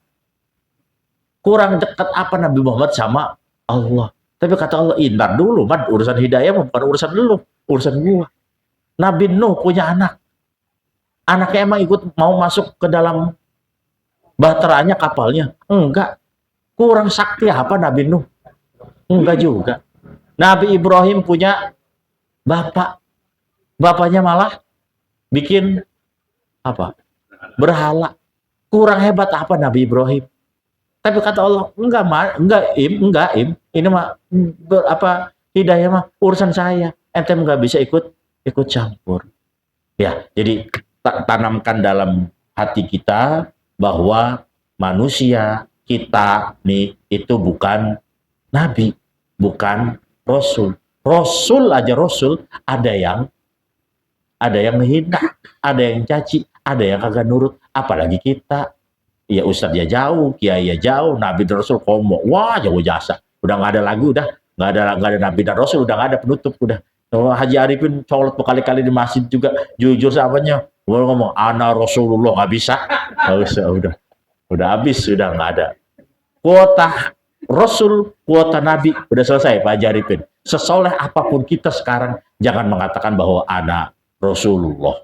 Kurang dekat apa Nabi Muhammad sama Allah? Tapi kata Allah, intar dulu, Mad, urusan hidayah bukan urusan lu, urusan gua. Nabi Nuh punya anak. Anaknya emang ikut mau masuk ke dalam bahteranya kapalnya? Enggak. Kurang sakti apa Nabi Nuh? Enggak juga. Nabi Ibrahim punya bapak. Bapaknya malah bikin apa? Berhala. Kurang hebat apa Nabi Ibrahim? Tapi kata Allah, enggak im. Ini mah hidayah mah urusan saya. Ente enggak bisa ikut campur. Ya, jadi tanamkan dalam hati kita bahwa manusia kita nih itu bukan nabi, bukan rasul. Rasul ada yang menghina, ada yang caci, ada yang kagak nurut, apalagi kita. Ya ustadz ya jauh, kiai ya jauh, nabi dan rasul komo, wah jauh jasa. Udah nggak ada lagi, udah nggak ada nabi dan rasul, udah nggak ada penutup, udah. Haji Arifin sholat berkali-kali di masjid juga, jujur sahabatnya, gue ngomong, ana Rasulullah, nggak bisa, udah habis, sudah nggak ada. Kuota Rasul, kuota Nabi, udah selesai Pak Haji Arifin. Sesoleh apapun kita sekarang, jangan mengatakan bahwa ana Rasulullah.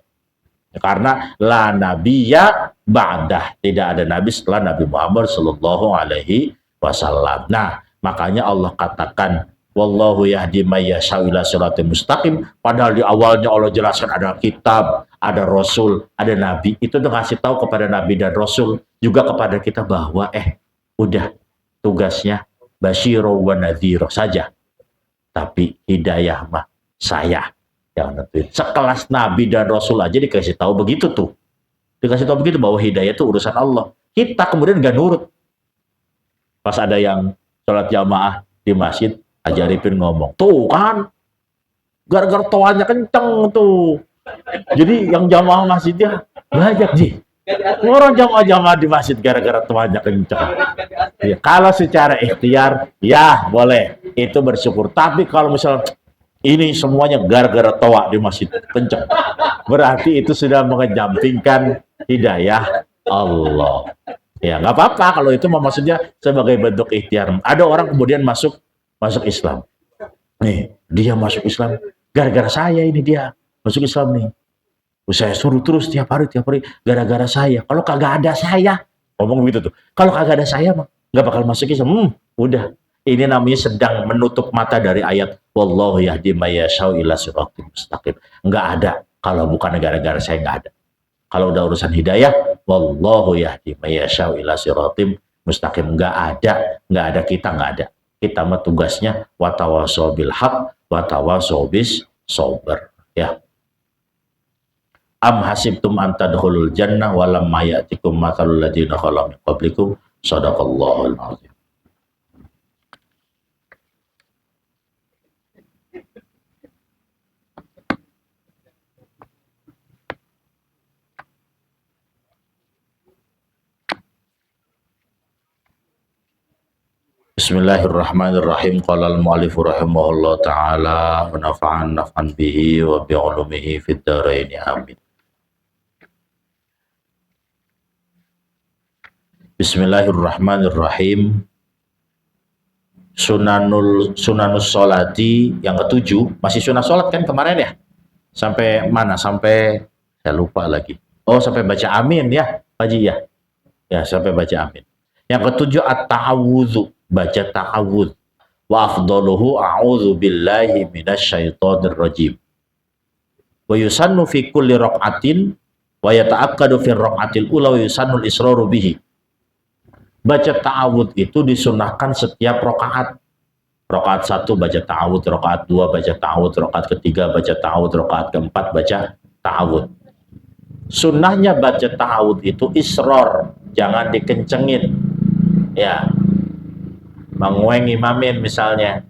Karena la nabiyya ba'dah, tidak ada nabi setelah Nabi Muhammad sallallahu alaihi wasallam. Nah, makanya Allah katakan wallahu yahdi may yasha'u ila siratal mustaqim, padahal di awalnya Allah jelaskan ada kitab, ada rasul, ada nabi. Itu udah ngasih tahu kepada nabi dan rasul, juga kepada kita bahwa udah tugasnya basyiro wa nadhiro saja. Tapi hidayah mah saya yang nentuin. Sekelas nabi dan rasul aja dikasih tahu begitu tuh. Dikasih tahu begitu bahwa hidayah itu urusan Allah. Kita kemudian gak nurut. Pas ada yang sholat jamaah di masjid, Haji Arifin ngomong, tuh kan gara-gara toanya kenceng tuh. Jadi yang jamaah masjidnya banyak sih. Orang jamaah di masjid gara-gara toanya kenceng. Ya, kalau secara ikhtiar, ya boleh. Itu bersyukur. Tapi kalau misalnya ini semuanya gara-gara toa di masjid kenceng, berarti itu sudah mengejampingkan hidayah Allah. Ya nggak apa-apa kalau itu maksudnya sebagai bentuk ikhtiar. Ada orang kemudian masuk Islam. Nih dia masuk Islam Gara-gara saya ini dia masuk Islam nih. Saya suruh terus tiap hari, gara-gara saya. Kalau kagak ada saya, ngomong begitu tuh. Kalau kagak ada saya mah nggak bakal masuk Islam. Udah. Ini namanya sedang menutup mata dari ayat wallahu yahdi may yasha'u ila siratal mustaqim. Nggak ada. Kalau bukan gara-gara saya nggak ada. Kalau udah urusan hidayah, wallahu yahdi may yasha'u ila siratal mustaqim. Nggak ada kita nggak ada. Kita mah tugasnya watawasau bil haq, watawasau bis sober. Ya. Am hasibtum an tadkhulul jannah walam mayatikum mathalul ladzina khalu min qablikum sadaqallahul azim. Bismillahirrahmanirrahim. Qala al-mu'allif rahimahullah ta'ala wa nafa'an bihi wa bi 'ulumihi fid dharain amin. Bismillahirrahmanirrahim. Sunanus sholati yang ketujuh, masih sunah sholat kan kemarin ya? Sampai mana? Sampai saya lupa lagi. Oh, sampai baca amin ya, Pak Ji ya. Ya, sampai baca amin. Yang ketujuh at-ta'awudzu, baca ta'awudz. Wa afdaluhu a'udzu billahi minasyaitonir rajim. Wa yusannu fi kulli raq'atin wa yata'akkadu fi raq'atil ula wa yusannu al-israru bihi. Baca ta'awudz itu disunahkan setiap rakaat. Rakaat 1 baca ta'awudz, rakaat 2 baca ta'awudz, rakaat ketiga baca ta'awudz, rakaat keempat baca ta'awudz. Sunnahnya baca ta'awudz itu isror, jangan dikencengin. Ya. Mengueng imamin misalnya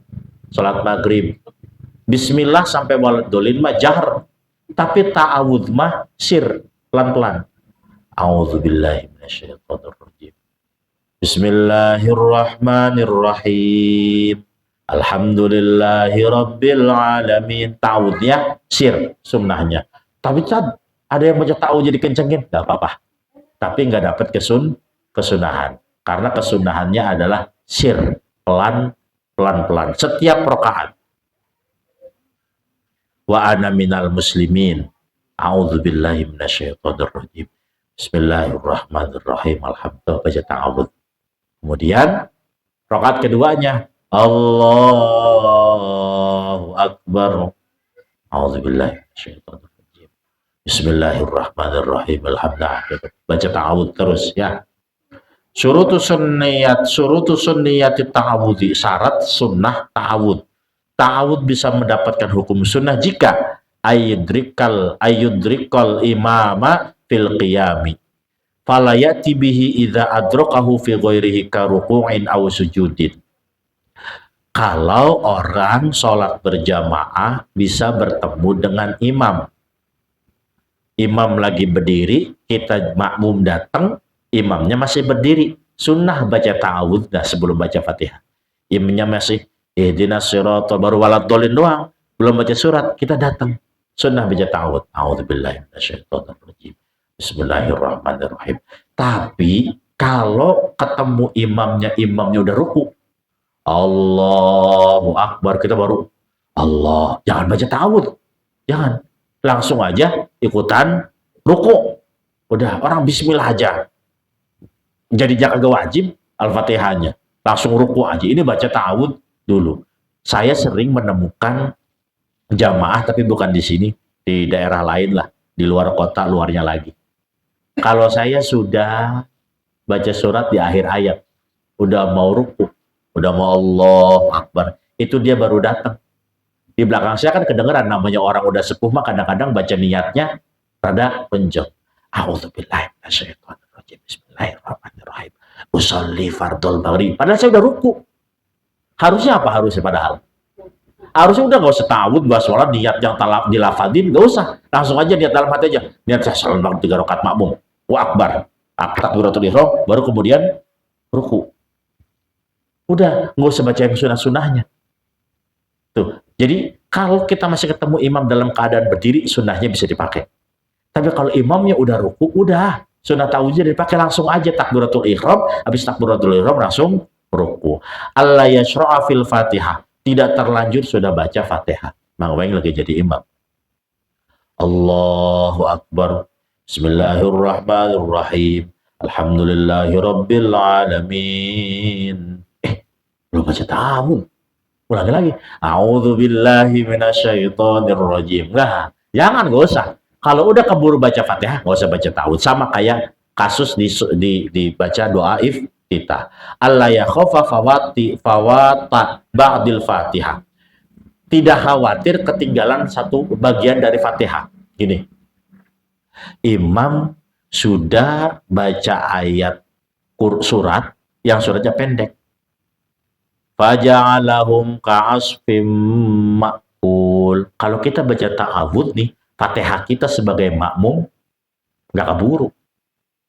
salat maghrib. Bismillah sampai waladhdallin mah jahr. Tapi ta'awudz mah sir, pelan-pelan. A'udzubillahi minasyaitonir rajim. Bismillahirrahmanirrahim. Alhamdulillahi rabbil alamin. Ta'awudnya sir, sunnahnya. Tapi ada yang baca ta'awud jadi kencengin, enggak apa-apa. Tapi enggak dapat kesunahan. Karena kesunahannya adalah sir, pelan-pelan setiap rakaat. Wa ana minal muslimin. A'udzubillahi minasyaitonir rajim. Bismillahirrahmanirrahim. Alhamdulillah, baca ta'awudz. Kemudian rakaat keduanya Allahu Akbar. A'udzubillahi minasyaitonir rajim. Bismillahirrahmanirrahim. Alhamdulillah. Baca ta'awudz terus ya. Surutu sunniyati ta'awudzi, syarat sunnah ta'awudz. Ta'awudz bisa mendapatkan hukum sunnah jika ayyudrikal imama fil qiyami. Fala ya'ti bihi idza adrakahu fi ghairihi ka ruku'in aw sujudin. Kalau orang sholat berjamaah bisa bertemu dengan imam. Imam lagi berdiri, kita makmum datang, imamnya masih berdiri. Sunnah baca ta'awudz sebelum baca Fatihah. Imamnya masih ihdinas siratal, baru waladhdallin doang, belum baca surat, kita datang. Sunnah baca ta'awudz. A'udzubillahi minasyaitonir rajim. Bismillahirrahmanirrahim. Tapi kalau ketemu imamnya udah ruku, Allahu Akbar, kita baru Allah, jangan baca ta'awudz. Jangan. Langsung aja ikutan ruku. Udah, orang bismillah aja. Jadi jangan gak wajib Al-Fatihahnya. Langsung ruku aja. Ini baca ta'awudz dulu. Saya sering menemukan jamaah, tapi bukan di sini, di daerah lain lah, di luar kota, luarnya lagi. Kalau saya sudah baca surat di akhir ayat, udah mau ruku, udah mau Allahu Akbar, itu dia baru datang. Di belakang saya kan kedengeran, namanya orang udah sepuh mah kadang-kadang baca niatnya rada penjong. A'udzubillahi minasyaitonir rajim. Bismillahirrahmanirrahim. Usolli fardhol maghrib. Padahal saya udah ruku. Harusnya apa harusnya padahal? Harusnya udah gak usah ta'awudz, bahas sholat, niat yang dilafadin, gak usah. Langsung aja niat dalam hati aja. Niat saya sholat 3 rakaat makmum. Wa akbar. Takbiratul ihram, baru kemudian ruku. Udah, gak usah baca yang sunah-sunahnya. Tuh. Jadi, kalau kita masih ketemu imam dalam keadaan berdiri, sunnahnya bisa dipakai. Tapi kalau imamnya udah ruku, udah. Sunnah ta'awudznya dipakai langsung aja. Takbiratul ihram, habis takbiratul ihram langsung ruku. Allah yashra'a fil Fatihah. Tidak terlanjur sudah baca Fatihah. Mang Weng lagi jadi imam. Allahu Akbar. Bismillahirrahmanirrahim. Alhamdulillahirabbil alamin. Belum baca ta'awud. Ulangi lagi. A'udzubillahi minasyaitonirrajim. Nah, jangan, gak usah. Kalau udah keburu baca Fatihah, gak usah baca ta'awud. Sama kayak kasus dibaca doa iftitah. Allah ya khofa fawata ba'dil Fatihah. Tidak khawatir ketinggalan satu bagian dari Fatihah. Gini, imam sudah baca ayat surat yang suratnya pendek. Faja'alahum ka'asfim ma'kul. Kalau kita baca ta'awud nih, Fatihah kita sebagai makmum nggak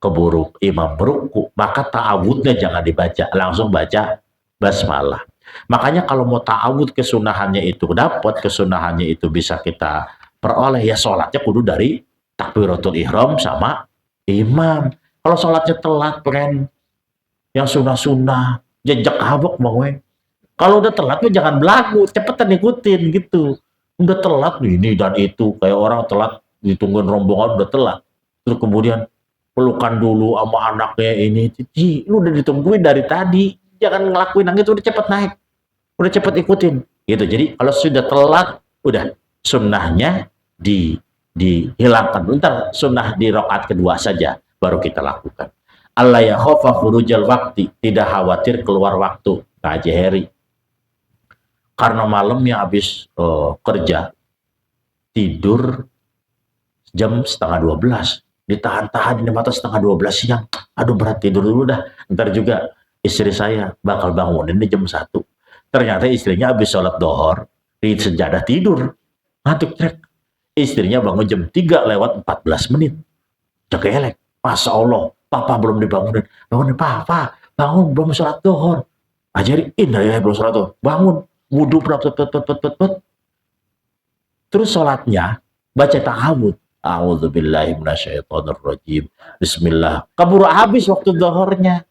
keburu imam meruku, maka ta'awudnya jangan dibaca, langsung baca basmalah. Makanya kalau mau ta'awud kesunahannya itu dapat, kesunahannya itu bisa kita peroleh, ya sholatnya kudu dari takbiratul ihram sama imam. Kalau sholatnya telat, yang sunnah-sunnah, jejak habok Bang Weng. Kalau udah telat tuh jangan belagu, cepetan ikutin gitu. Udah telat nih, ini dan itu, kayak orang telat ditungguin rombongan udah telat. Terus kemudian pelukan dulu sama anaknya ini, Cici, lu udah ditungguin dari tadi, jangan ngelakuin yang itu, udah cepet naik, udah cepet ikutin gitu. Jadi kalau sudah telat, udah sunnahnya dihilangkan. Bentar, sunnah di rakaat kedua saja baru kita lakukan. Allah ya khofa khurujal waktu, tidak khawatir keluar waktu. Kak Haji Heri, karena malamnya habis kerja, tidur jam 11:30, ditahan-tahan di mata 11:30 siang. Aduh, berat, tidur dulu dah, ntar juga istri saya bakal bangunin di jam 1. Ternyata istrinya habis sholat dohor di sejadah tidur, ngantuk trek. Istrinya bangun jam 3:14. Cekelek, Masya Allah, papa belum dibangunin. Bangunin, papa, bangun, belum sholat dohor. Ajarin, ya belum sholat dohor. Bangun, wudhu, terus sholatnya baca ta'awud. A'udzubillahi minasyaitonirrajim. Bismillah. Keburu habis waktu dohornya.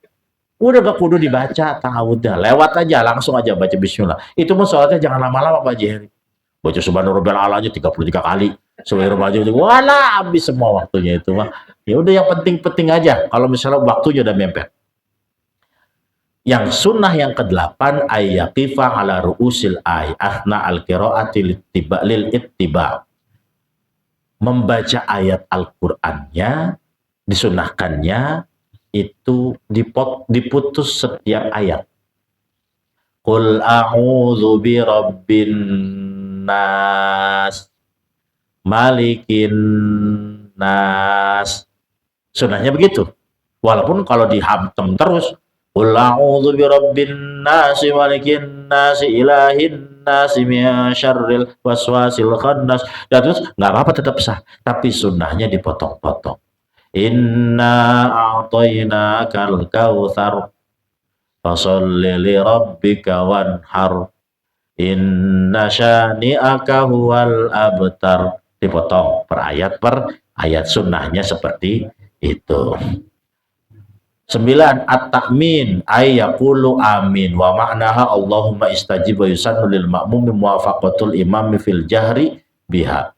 Udah gak kudu dibaca ta'awudnya. Lewat aja, langsung aja baca bismillah. Itu pun sholatnya jangan lama-lama Pak Jiheri. Baca subhana rabbiyal a'la aja 33 kali. Subhanallah, wala habis semua waktunya itu mah. Ya udah, yang penting-penting aja. Kalau misalnya waktunya udah mepet. Yang sunnah yang ke-8, ayyaqifa ala ru'usil athna al-qiraati lil ittiba. Membaca ayat Al-Qur'annya, disunahkannya itu diputus setiap ayat. Qul a'udzu birabbin nas, malikin nas. Sunnahnya begitu. Walaupun kalau dihantam terus, Qul a'udzu birabbin nasi malikin nasi ilahin nasi min syarril waswasil khannas. Dan terus nggak apa-apa, tetap sah. Tapi sunnahnya dipotong-potong. Inna a'tainakal kautsar fasholli li rabbika wanhar. Inna syani'aka huwal abtar. Dipotong per ayat sunnahnya seperti itu. 9. At-ta'min ay yaqulu amin wa ma'naha Allahumma istajib wa yusannu lil ma'mumi muwafaqatul imami fil jahri biha.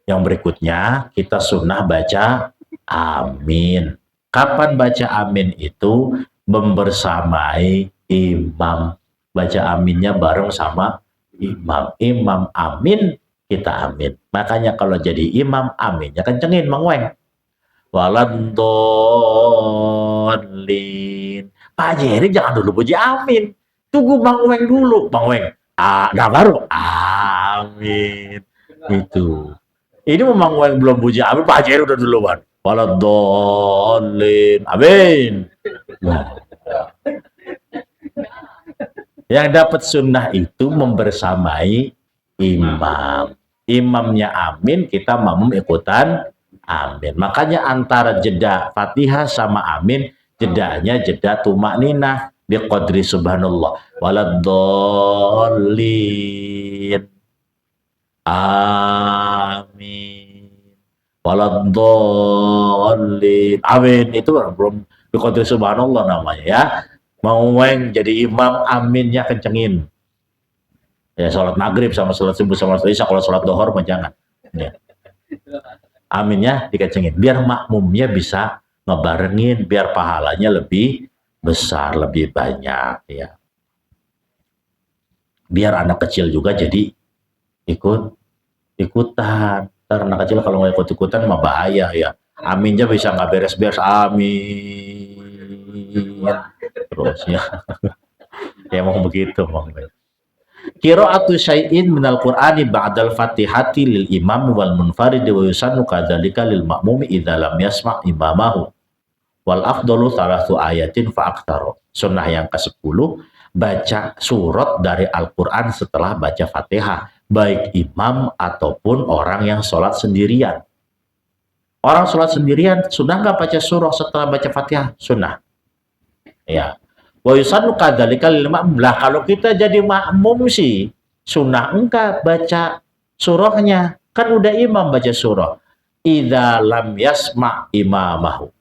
Yang berikutnya kita sunnah baca amin. Kapan baca amin itu? Membersamai imam. Baca aminnya bareng sama imam. Imam amin, kita amin. Makanya kalau jadi imam, aminnya kencengin Mang Weng. Waladhdallin. Pak Jeri jangan dulu puji amin. Tunggu Mang Weng dulu. Mang Weng, nah baru amin. Itu. Ini Mang Weng belum puji amin, Pak Jeri udah duluan. Waladhdallin. Amin. Nah. Yang dapat sunnah itu membersamai imam. Imamnya amin, kita makmum ikutan amin. Makanya antara jeda Fatihah sama amin, jedanya jeda tumakninah biqadri subhanallah. Waladhdallin. Amin. Waladhdallin. Amin. Itu belum biqadri subhanallah namanya ya. Mau Weng jadi imam, aminnya kencengin. Ya sholat maghrib sama sholat subuh sama sholat isya, kalau sholat dohor mah jangan. Ya. Aminnya dikencengin, biar makmumnya bisa ngebarengin, biar pahalanya lebih besar, lebih banyak ya. Biar anak kecil juga jadi ikutan. Ntar anak kecil kalau nggak ikut-ikutan mah bahaya ya. Aminnya bisa nggak beres-beres, amin. Terus ya, ya mau begitu mau. Qira'atu syai'in minal Qur'ani ba'dal Fatihati lil imam wal munfarid wa yusannu kadzalika lil ma'mumi idza lam yasma' imamahu. Wal afdalu thalathu ayatin fa aktsara. Sunnah yang ke-10, baca surat dari Al-Qur'an setelah baca Fatihah, baik imam ataupun orang yang sholat sendirian. Orang sholat sendirian sunnah nggak baca surah setelah baca Fatihah? Sunnah. Ya. Wa yusannu kadzalika lil ma'mum. Lah kalau kita jadi makmum sih sunnah enggak baca surahnya. Kan udah imam baca surah. Idza lam yasma' imamahu.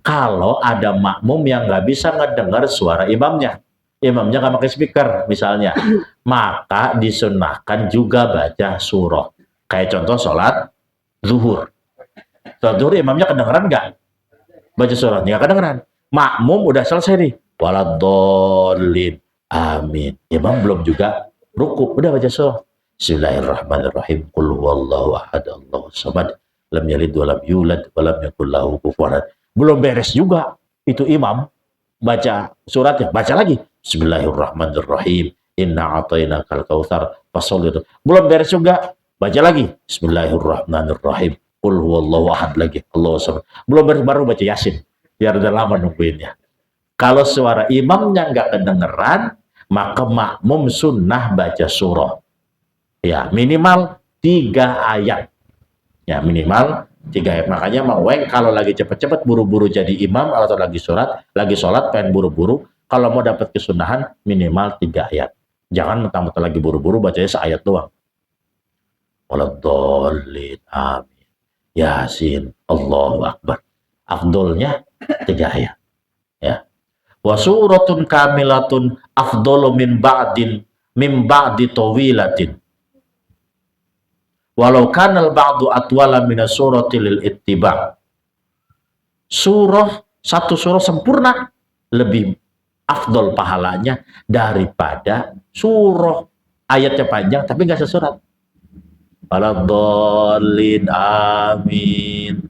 Kalau ada makmum yang nggak bisa ngedengar suara imamnya. Imamnya nggak pakai speaker misalnya. Maka disunnahkan juga baca surah. Kayak contoh sholat zuhur. Sholat zuhur imamnya kedengeran nggak? Baca surahnya nggak kedengeran. Makmum udah selesai nih. Waladhdallin. Amin. Imam belum juga ruku, udah baca surah. Bismillahirrahmanirrahim. Qul huwallahu ahad, Allahus samad. Lam yalid wa lam yulad wa lam yakul lahu kufuwan ahad. Belum beres juga itu imam baca suratnya, baca lagi. Bismillahirrahmanirrahim. Inna a'tainakal kautsar fasholli. Belum beres juga, baca lagi. Bismillahirrahmanirrahim. Qul huwallahu ahad lagi, Allahus samad. Belum beres baru baca Yasin. Biar udah lama nungguinnya. Kalau suara imamnya nggak kedengeran, maka makmum sunnah baca surah. Ya, minimal 3 ayat. Ya, minimal 3 ayat. Makanya Mang Weng kalau lagi cepet-cepet buru-buru jadi imam atau lagi sholat pengen buru-buru, kalau mau dapat kesunahan minimal 3 ayat. Jangan mentang-mentang lagi buru-buru bacanya seayat doang. Waladhdallin, amin. Yasin, Allahu Akbar. Afdolnya 3 ayat. Ya. Wa suratun kamilatun afdalu min ba'di tawilatin. Walau kanal ba'du atwala min surati lil ittiba'. Satu surah sempurna lebih afdol pahalanya daripada surah ayatnya panjang tapi nggak sesurat. Waladhdallin, amin.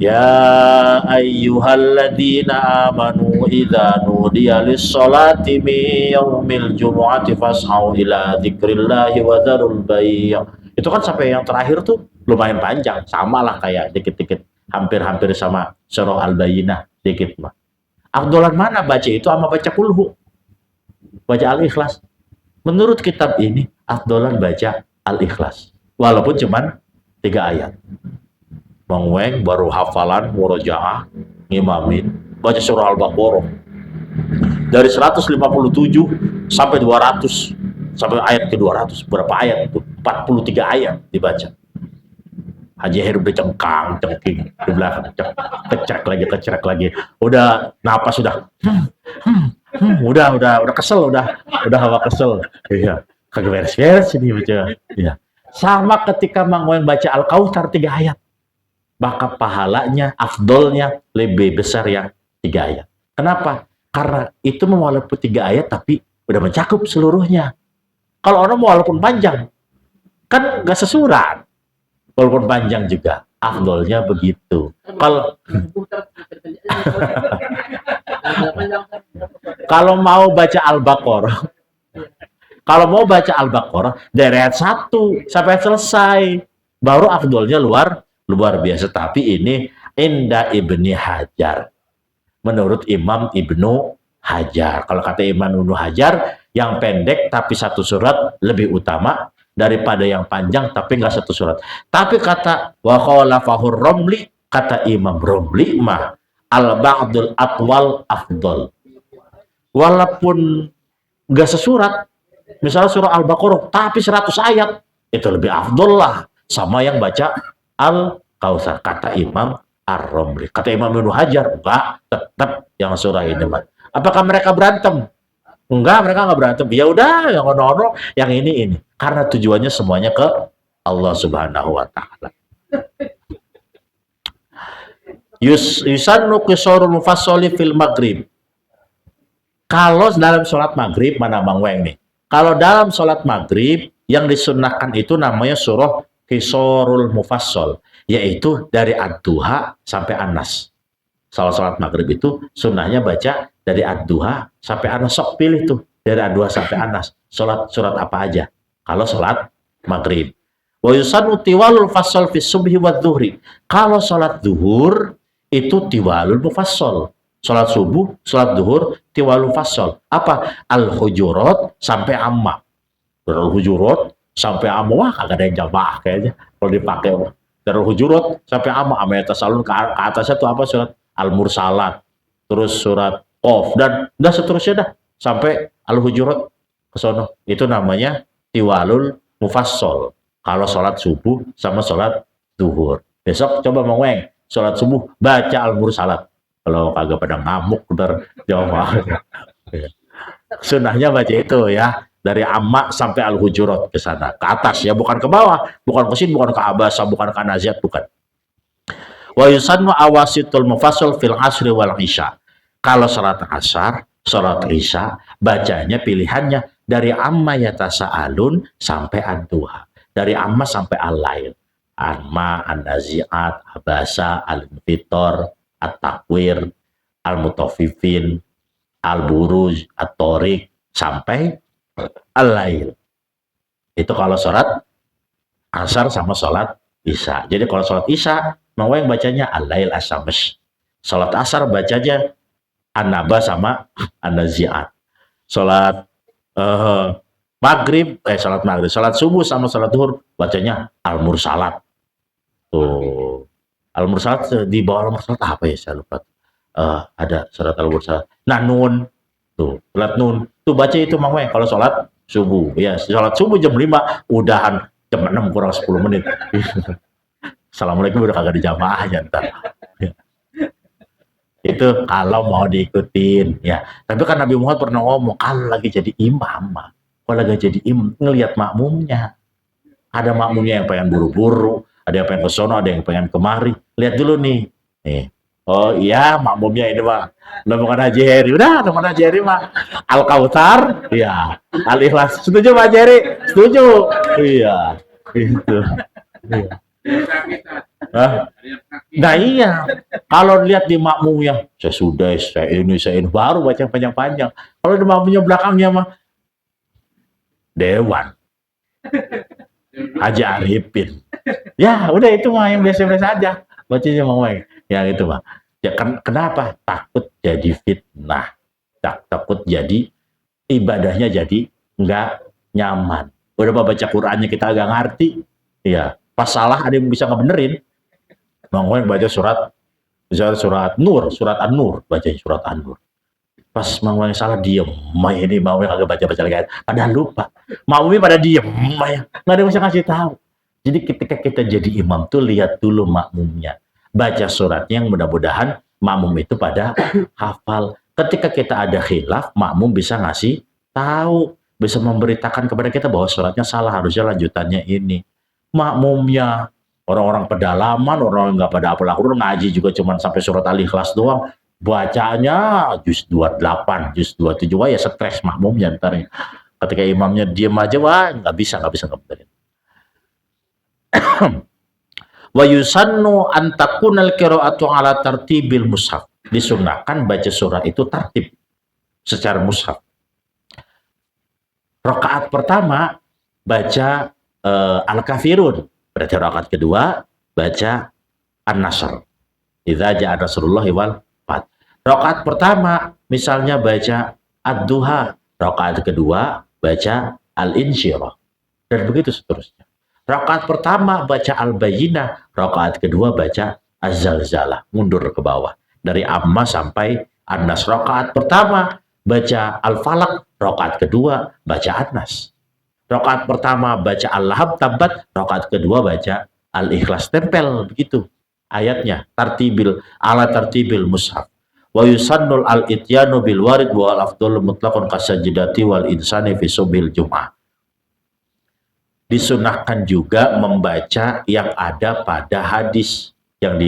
Ya ayyuhalladzina amanu idza nudiya lis-sholati min yaumil jumu'ati fas'au ila dzikrillahi wa dzarul bai'. Itu kan sampai yang terakhir tuh lumayan panjang, sama lah kayak dikit-dikit, hampir-hampir sama surah Al-Bayyinah dikit mah. Afdolan mana baca itu sama baca kulhu? Baca Al-Ikhlas. Menurut kitab ini afdolan baca Al-Ikhlas. Walaupun cuman 3 ayat. Mang Weng baru hafalan murojaah ngimamin baca surah Al-Baqarah dari 157 sampai 200 sampai ayat ke 200. Berapa ayat itu? 43 ayat dibaca. Haji Heru bercengkang cengking di belakang, kecek lagi udah napas sudah udah kesel, udah hawa kesel. Iya, kagak beres-beres ini baca. Iya. Sama ketika Mang Weng baca Al-Kautsar 3 ayat, maka pahalanya, afdolnya lebih besar yang 3 ayat. Kenapa? Karena itu walaupun 3 ayat tapi udah mencakup seluruhnya. Kalau orang walaupun panjang, kan nggak sesurat. Walaupun panjang juga, afdolnya begitu. Kalau mau baca Al-Baqarah, dari ayat 1 sampai selesai, baru afdolnya luar biasa. Tapi ini inda Ibni Hajar, menurut Imam Ibnu Hajar. Kalau kata Imam Ibnu Hajar, yang pendek tapi 1 surat lebih utama daripada yang panjang tapi nggak 1 surat. Tapi kata wa khalafahur Romli, kata Imam Romli mah al-ba'dul atwal afdol. Walaupun nggak sesurat, misalnya surah Al-Baqarah tapi 100 ayat, itu lebih afdol lah sama yang baca Al-Kautsar, kata Imam Ar-Romli. Kata Imam Ibnu Hajar, enggak, tetap yang surah ini mah. Apakah mereka berantem? Enggak, mereka nggak berantem. Ya udah, yang ono-ono, yang ini. Karena tujuannya semuanya ke Allah Subhanahu wa taala. Yusannu qisorul mufassali fil maghrib. Kalau dalam sholat maghrib, mana Bang Weng nih? Kalau dalam sholat maghrib, yang disunnahkan itu namanya surah qisorul mufassal, yaitu dari ad-duha sampai an-nas. Sholat maghrib itu sunnahnya baca dari ad-duha sampai an-nas. Sok pilih tuh, dari ad-duha sampai an-nas. Surat apa aja kalau sholat maghrib. Wa yusannu tiwalul fassal fi subhi wa dhuhri. Kalau sholat zuhur, itu tiwalul mufassal. Sholat subuh, sholat duhur, tiwalul fassal. Apa? Al-Hujurat sampai Amma. Al-Hujurat sampai Amma. Wah, kagak ada yang jamaah kayaknya. Kalau dipakai. Dari Al-Hujurat sampai Amma. Amma Tasalun ke atasnya itu apa? Surat Al-Mursalat. Terus surat Qaf. Dan seterusnya dah. Sampai Al-Hujurat ke sono. Itu namanya tiwalul mufassal. Kalau sholat subuh sama sholat duhur. Besok coba Mang Weng. Sholat subuh baca Al-Mursalat. Kalau kagak pada ngamuk ntar jawab. Sunnahnya baca itu ya, dari Amma sampai Al-Hujurat ke sana, ke atas ya, bukan ke bawah, bukan ke sini, bukan ke Abasa, bukan ke Naziat, bukan. Wa yusannu awasitul mufassal fil asri wal isya. Kalau salat asar, salat isya, bacanya pilihannya dari Amma yatasaalun sampai ad-duha. Dari Amma sampai al-lail. Amma, an-naziat, Abasa, al-infitor, at-takwir, al-mutaffifin, al-buruj, at-tariq, sampai al-lail. Itu kalau sholat asar sama sholat isya. Jadi kalau sholat isya, mau yang bacanya al-lail as-samsh. Sholat asar bacanya an-naba sama an-naziat. Sholat maghrib, sholat subuh sama sholat duhur bacanya al-mursalat. Tuh. Al-Mursalat, di bawah Al-Mursalat apa ya, saya lupa. Ada surat Al-Mursalat. Nah, nun. Tuh, surat nun. Tuh baca itu Mang Weng kalau sholat subuh. Ya, sholat subuh jam 5, udahan jam 6 kurang 10 menit. Assalamualaikum udah kagak dijamaah ya ntar. Ya. Itu kalau mau diikutin ya. Tapi kan Nabi Muhammad pernah ngomong, kalau lagi jadi imam, kalau lagi jadi imam, ngelihat makmumnya. Ada makmumnya yang pengen buru-buru, ada yang pengen ke sono, ada yang pengen kemari. Lihat dulu nih. Oh iya, makmumnya ini mah bukan Haji Heri. Udah, teman Haji Heri mah Al-Kautsar, iya. Al-Ikhlas. Setuju Pak Heri? Setuju. Iya. Gitu. Iya. Nah iya, kalau lihat di makmumnya, saya ini, baru baca panjang-panjang. Kalau di makmumnya belakangnya mah Dewan. Haji Arifin. Ya, udah itu mah yang biasa-biasa aja. Bacanya Mang Weng. Ya itu mah. Ya kan kenapa? Takut jadi fitnah. Takut jadi ibadahnya jadi enggak nyaman. Udah baca Qur'annya kita agak ngerti. Ya, pas salah ada yang bisa ngebenerin. Mang Weng baca surat Nur, surat An-Nur, baca surat An-Nur. Pas Mang Weng salah diem, ini Mang Weng agak baca lagi. Padahal lupa. Makmumnya pada diem, nggak ada yang bisa kasih tahu. Jadi ketika kita jadi imam tuh lihat dulu makmumnya, baca suratnya yang mudah-mudahan makmum itu pada hafal. Ketika kita ada khilaf, makmum bisa ngasih tahu, bisa memberitakan kepada kita bahwa suratnya salah, harusnya lanjutannya ini. Makmumnya orang-orang pedalaman, orang nggak pada hafal Al-Qur'an, ngaji juga cuma sampai surat Al-Ikhlas doang. Bacanya juz 28, juz 27, wah ya stres makmumnya ntar ya. Ketika imamnya diem aja, wah nggak bisa ngebenerin. Wa yusannu an takunal qira'atu ala tartibil mushaf. Disunnahkan baca surah itu tertib secara mushaf. Rakaat pertama baca Al-Kafirun, berarti rakaat kedua baca An-Nasr. Idza ja'a Nasrullahi wal fath. Rakaat pertama misalnya baca Ad-Duha, rakaat kedua baca Al-Insyirah, dan begitu seterusnya. Rakaat pertama baca Al-Bayyinah, rakaat kedua baca Az-Zalzalah, mundur ke bawah dari Amma sampai An-Nas. Rakaat pertama baca Al-Falaq, rakaat kedua baca An-Nas. Rakaat pertama baca Al-Lahab Tabbat, rakaat kedua baca Al-Ikhlas. Tempel begitu ayatnya, ala tartibil mushaf. Wa yusannul al-ityanu bil warid wal afdhalu mutlaqan kasajdati wal insani fi subil jum'ah. Disunahkan juga membaca yang ada pada hadis yang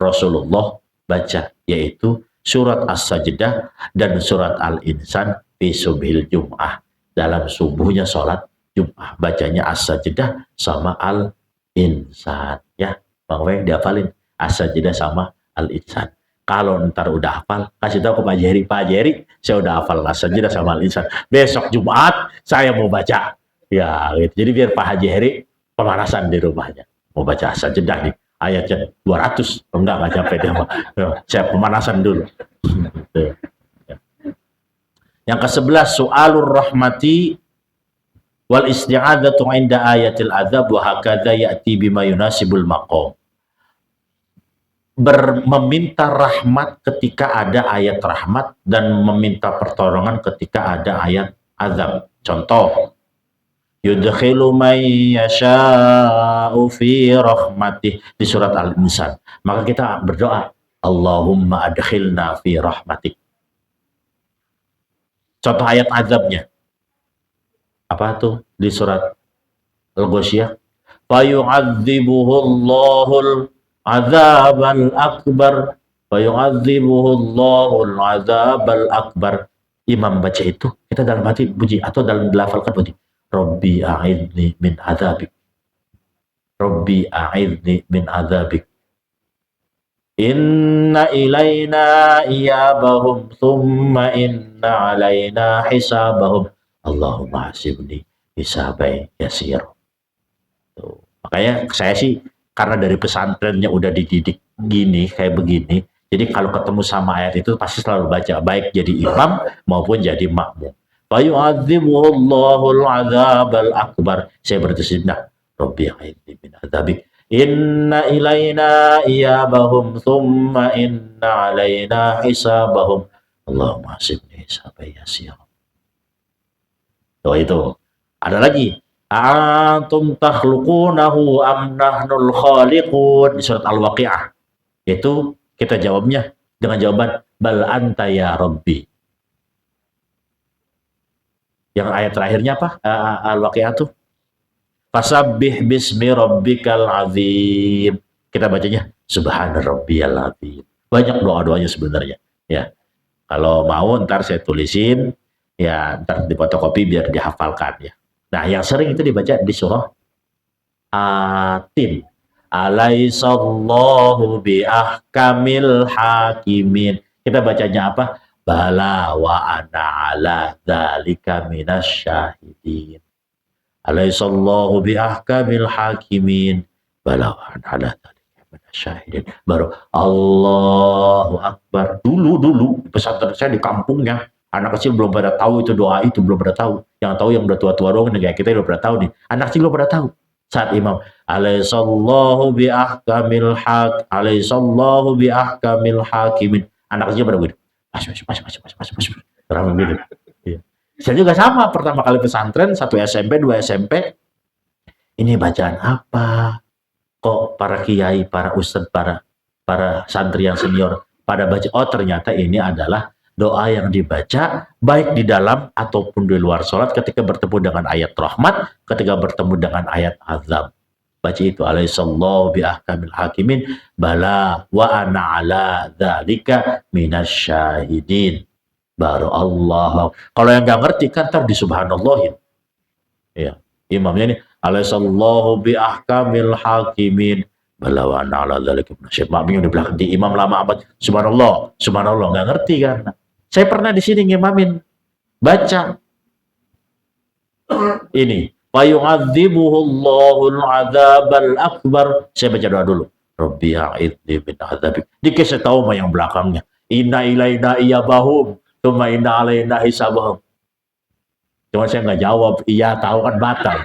Rasulullah baca, yaitu surat As-Sajdah dan surat Al-Insan fi subhil Jum'ah, dalam subuhnya sholat Jum'ah. Bacanya As-Sajdah sama Al-Insan, ya Bang Weng dihafalin As-Sajdah sama Al-Insan. Kalau ntar udah hafal, kasih tahu ke Pak Jeri, saya udah hafal As-Sajdah sama Al-Insan, besok Jumat saya mau baca. Ya, gitu. Jadi biar Pak Haji Heri pemanasan di rumahnya. Mau baca As-Sajdah nih, ayatnya 200. Enggak capek dia. Saya pemanasan dulu. Yang ke-11, su'alur rahmati wal isti'adzatu 'inda ayatil adzab wa hakadha ya'ti bima yunasibul maqam. Meminta rahmat ketika ada ayat rahmat dan meminta pertolongan ketika ada ayat azab. Contoh, yudkhilu man yasha'u fi rahmatih di surat Al-Insan. Maka kita berdoa, Allahumma adkhilna fi rahmatik. Contoh ayat azabnya. Apa tuh di surat Al-Ghasyiyah? Fayu'adzibuhu Allahul azabal akbar. Fayu'adzibuhu Allahul azabal akbar. Imam baca itu, kita dalam hati puji atau dalam dilafalkan puji. Rabbi a'idni min adzabik. Rabbi a'idni min adzabik. Inna ilaina iyabahum thumma inna alaina hisabahum. Allahumma hasibni hisabai yasir. Tuh. Makanya saya sih karena dari pesantrennya udah dididik gini, kayak begini. Jadi kalau ketemu sama ayat itu pasti selalu baca, baik jadi imam maupun jadi makmum. Fayu'adzibuhu Allahul azabal akbar. Saya bertasbih, Rabbi a'idni min adzabik. Inna ilaina iyabahum thumma inna alaina hisabahum. Allahumma hasibni hisabai yasir. Itu. Ada lagi. Antum takhluqunahu am nahnul khaliqun di surat Al-Waqi'ah. Itu kita jawabnya dengan jawaban bal anta ya Rabbi. Yang ayat terakhirnya apa? Al-Waqi'ah tuh. Fasabbih bismi rabbikal azim. Kita bacanya subhana rabbiyal azim. Banyak doa-doanya sebenarnya. Ya. Kalau mau ntar saya tulisin, ya ntar difotokopi biar dihafalkan ya. Nah, yang sering itu dibaca di surah Atin. Alaisallahu bi ahkamil hakimin. Kita bacanya apa? Bala wa ana ala dzalika minasyahidin. Alaisallahu bi ahkamil hakimin. Bala wa ana ala dzalika minasyahidin. Baru Allahu Akbar. Dulu pesantren saya di kampungnya, anak kecil belum pada tahu itu doa itu, belum pada tahu. Yang tahu yang udah tua-tua doang, kayak kita udah pada tahu nih. Anak kecil belum pada tahu. Saat imam alaisallahu bi ahkamil hak, alaisallahu bi ahkamil hakimin. Anak kecil pada begitu. Mas. Ramai begitu. Iya. Saya juga sama, pertama kali pesantren, 1 SMP, 2 SMP. Ini bacaan apa? Kok para kiai, para ustadz, para santri yang senior pada baca? Oh, ternyata ini adalah doa yang dibaca baik di dalam ataupun di luar sholat ketika bertemu dengan ayat rahmat, ketika bertemu dengan ayat azab. Baca itu, alaihissallahu bi ahkamil hakimin, bala wa ana ala dzalika minasyahidin. Baru Allah. Kalau yang nggak ngerti kan ntar di subhanallahin. Ya, imamnya ini alaihissallahu bi ahkamil hakimin, bala wa ana ala dzalika minasyahidin. Makmum di belakang di imam lama amat, subhanallah, nggak ngerti kan. Saya pernah di sini ngimamin, baca ini, fayu'adzibuhu Allahul adzabal akbar. Saya baca doa dulu. Rabbi a'idni min adzabik. Dikasih tahu sama yang belakangnya. Inna ilaina iyabahum, tsumma inna alaina hisabahum. Cuma saya nggak jawab, iya tahu kan batal.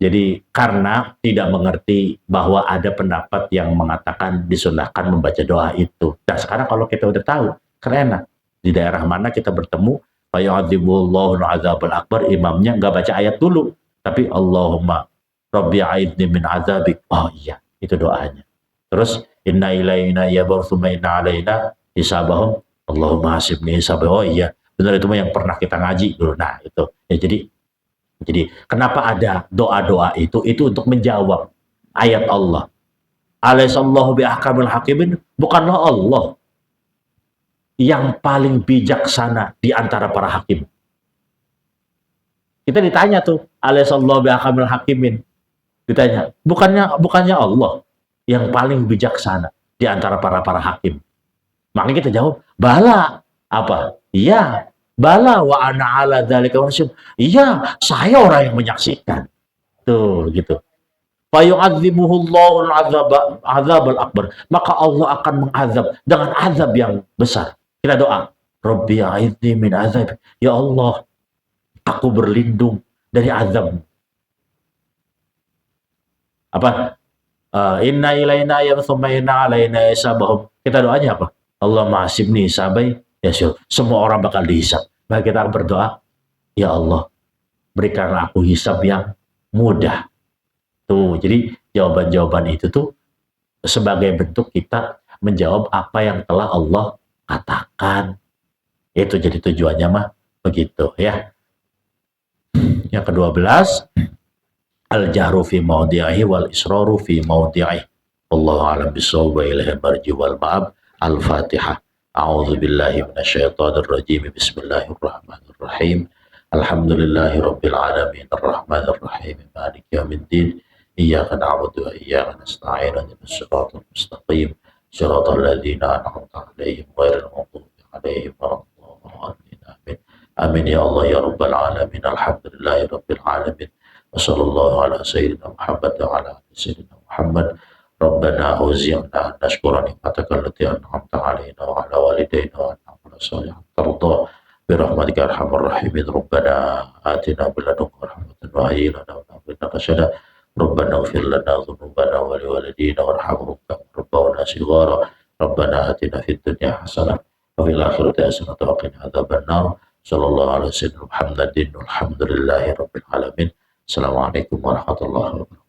Jadi karena tidak mengerti bahwa ada pendapat yang mengatakan disunahkan membaca doa itu. Nah sekarang kalau kita udah tahu, keren. Di daerah mana kita bertemu, fayu'adzibullahu azabul akbar, imamnya nggak baca ayat dulu, tapi Allahumma Rabbi a'idni min azabik. Oh iya, itu doanya. Terus inna ilaina yabaru thumma inna alaina hisabahum. Allahumma hasibni hisabahum. Oh iya, benar itu mah yang pernah kita ngaji dulu. Nah, itu. Ya jadi kenapa ada doa-doa itu? Itu untuk menjawab ayat Allah. Alaihissallahu biahkamil hakimin. Bukanlah Allah yang paling bijaksana di antara para hakim. Kita ditanya tuh, alaihissallahu biahkamil hakimin. Ditanya, bukannya Allah yang paling bijaksana di antara para hakim. Makanya kita jawab, bala. Apa? Iya, bala wa ana ala dzalika wasyhad. Iya, saya orang yang menyaksikan. Tuh, gitu. Fayu'adzibuhullahu azabal akbar. Maka Allah akan mengazab dengan azab yang besar. Kita doa, Rabbi a'idni min azab. Ya Allah, aku berlindung dari azab. Apa? Inna ilaina thumma inna alaina hisabahum. Kita doanya apa? Allah mahasibni hisabai yasyur. Semua orang bakal dihisab. Maka kita berdoa, ya Allah, berikanlah aku hisab yang mudah. Tuh, jadi jawaban-jawaban itu tuh sebagai bentuk kita menjawab apa yang telah Allah katakan. Itu jadi tujuannya mah begitu ya. Yang ke-12, al-jahru fi mawdi'ihi wal israru fi mawdi'ihi. Wallahu a'lam bissawab wa ilaihi marji wal ma'ab. Al-Fatihah. A'udzu billahi minasyaitonir rajim. Bismillahirrahmanirrahim. Alhamdulillahi rabbil alamin arrahmanir rahim maliki yaumiddin. Iyyaka na'budu wa iyyaka nasta'in ihdinas siratal mustaqim siratal ladzina an'amta 'alaihim ghairil maghdubi 'alaihim waladdallin. Amin. Amin ya Allah ya rabbal alamin. Alhamdulillahi rabbil alamin. Wassallallahu ala sayyidina Muhammad wa ala ali sayyidina Muhammad. Rabbana auzi'na nashkura ni'mataka allati an'amta 'alaina wa 'ala walidayna wa na'mal shalihan tarda birahmatika arhamar rahimin. Rabbana atina min ladunka rahmatan wa hayyi lana min amrina rashada. Rabbana ighfir lana dhunubana wa liwalidayna warhamhum kama rabbawna shighara. Rabbana atina fid dunya hasanah wa fil akhirati hasanah wa qina adzaban nar. Sallallahu alaihi wasallam Muhammadin walhamdulillahi rabbil alamin. Assalamualaikum warahmatullahi wabarakatuh.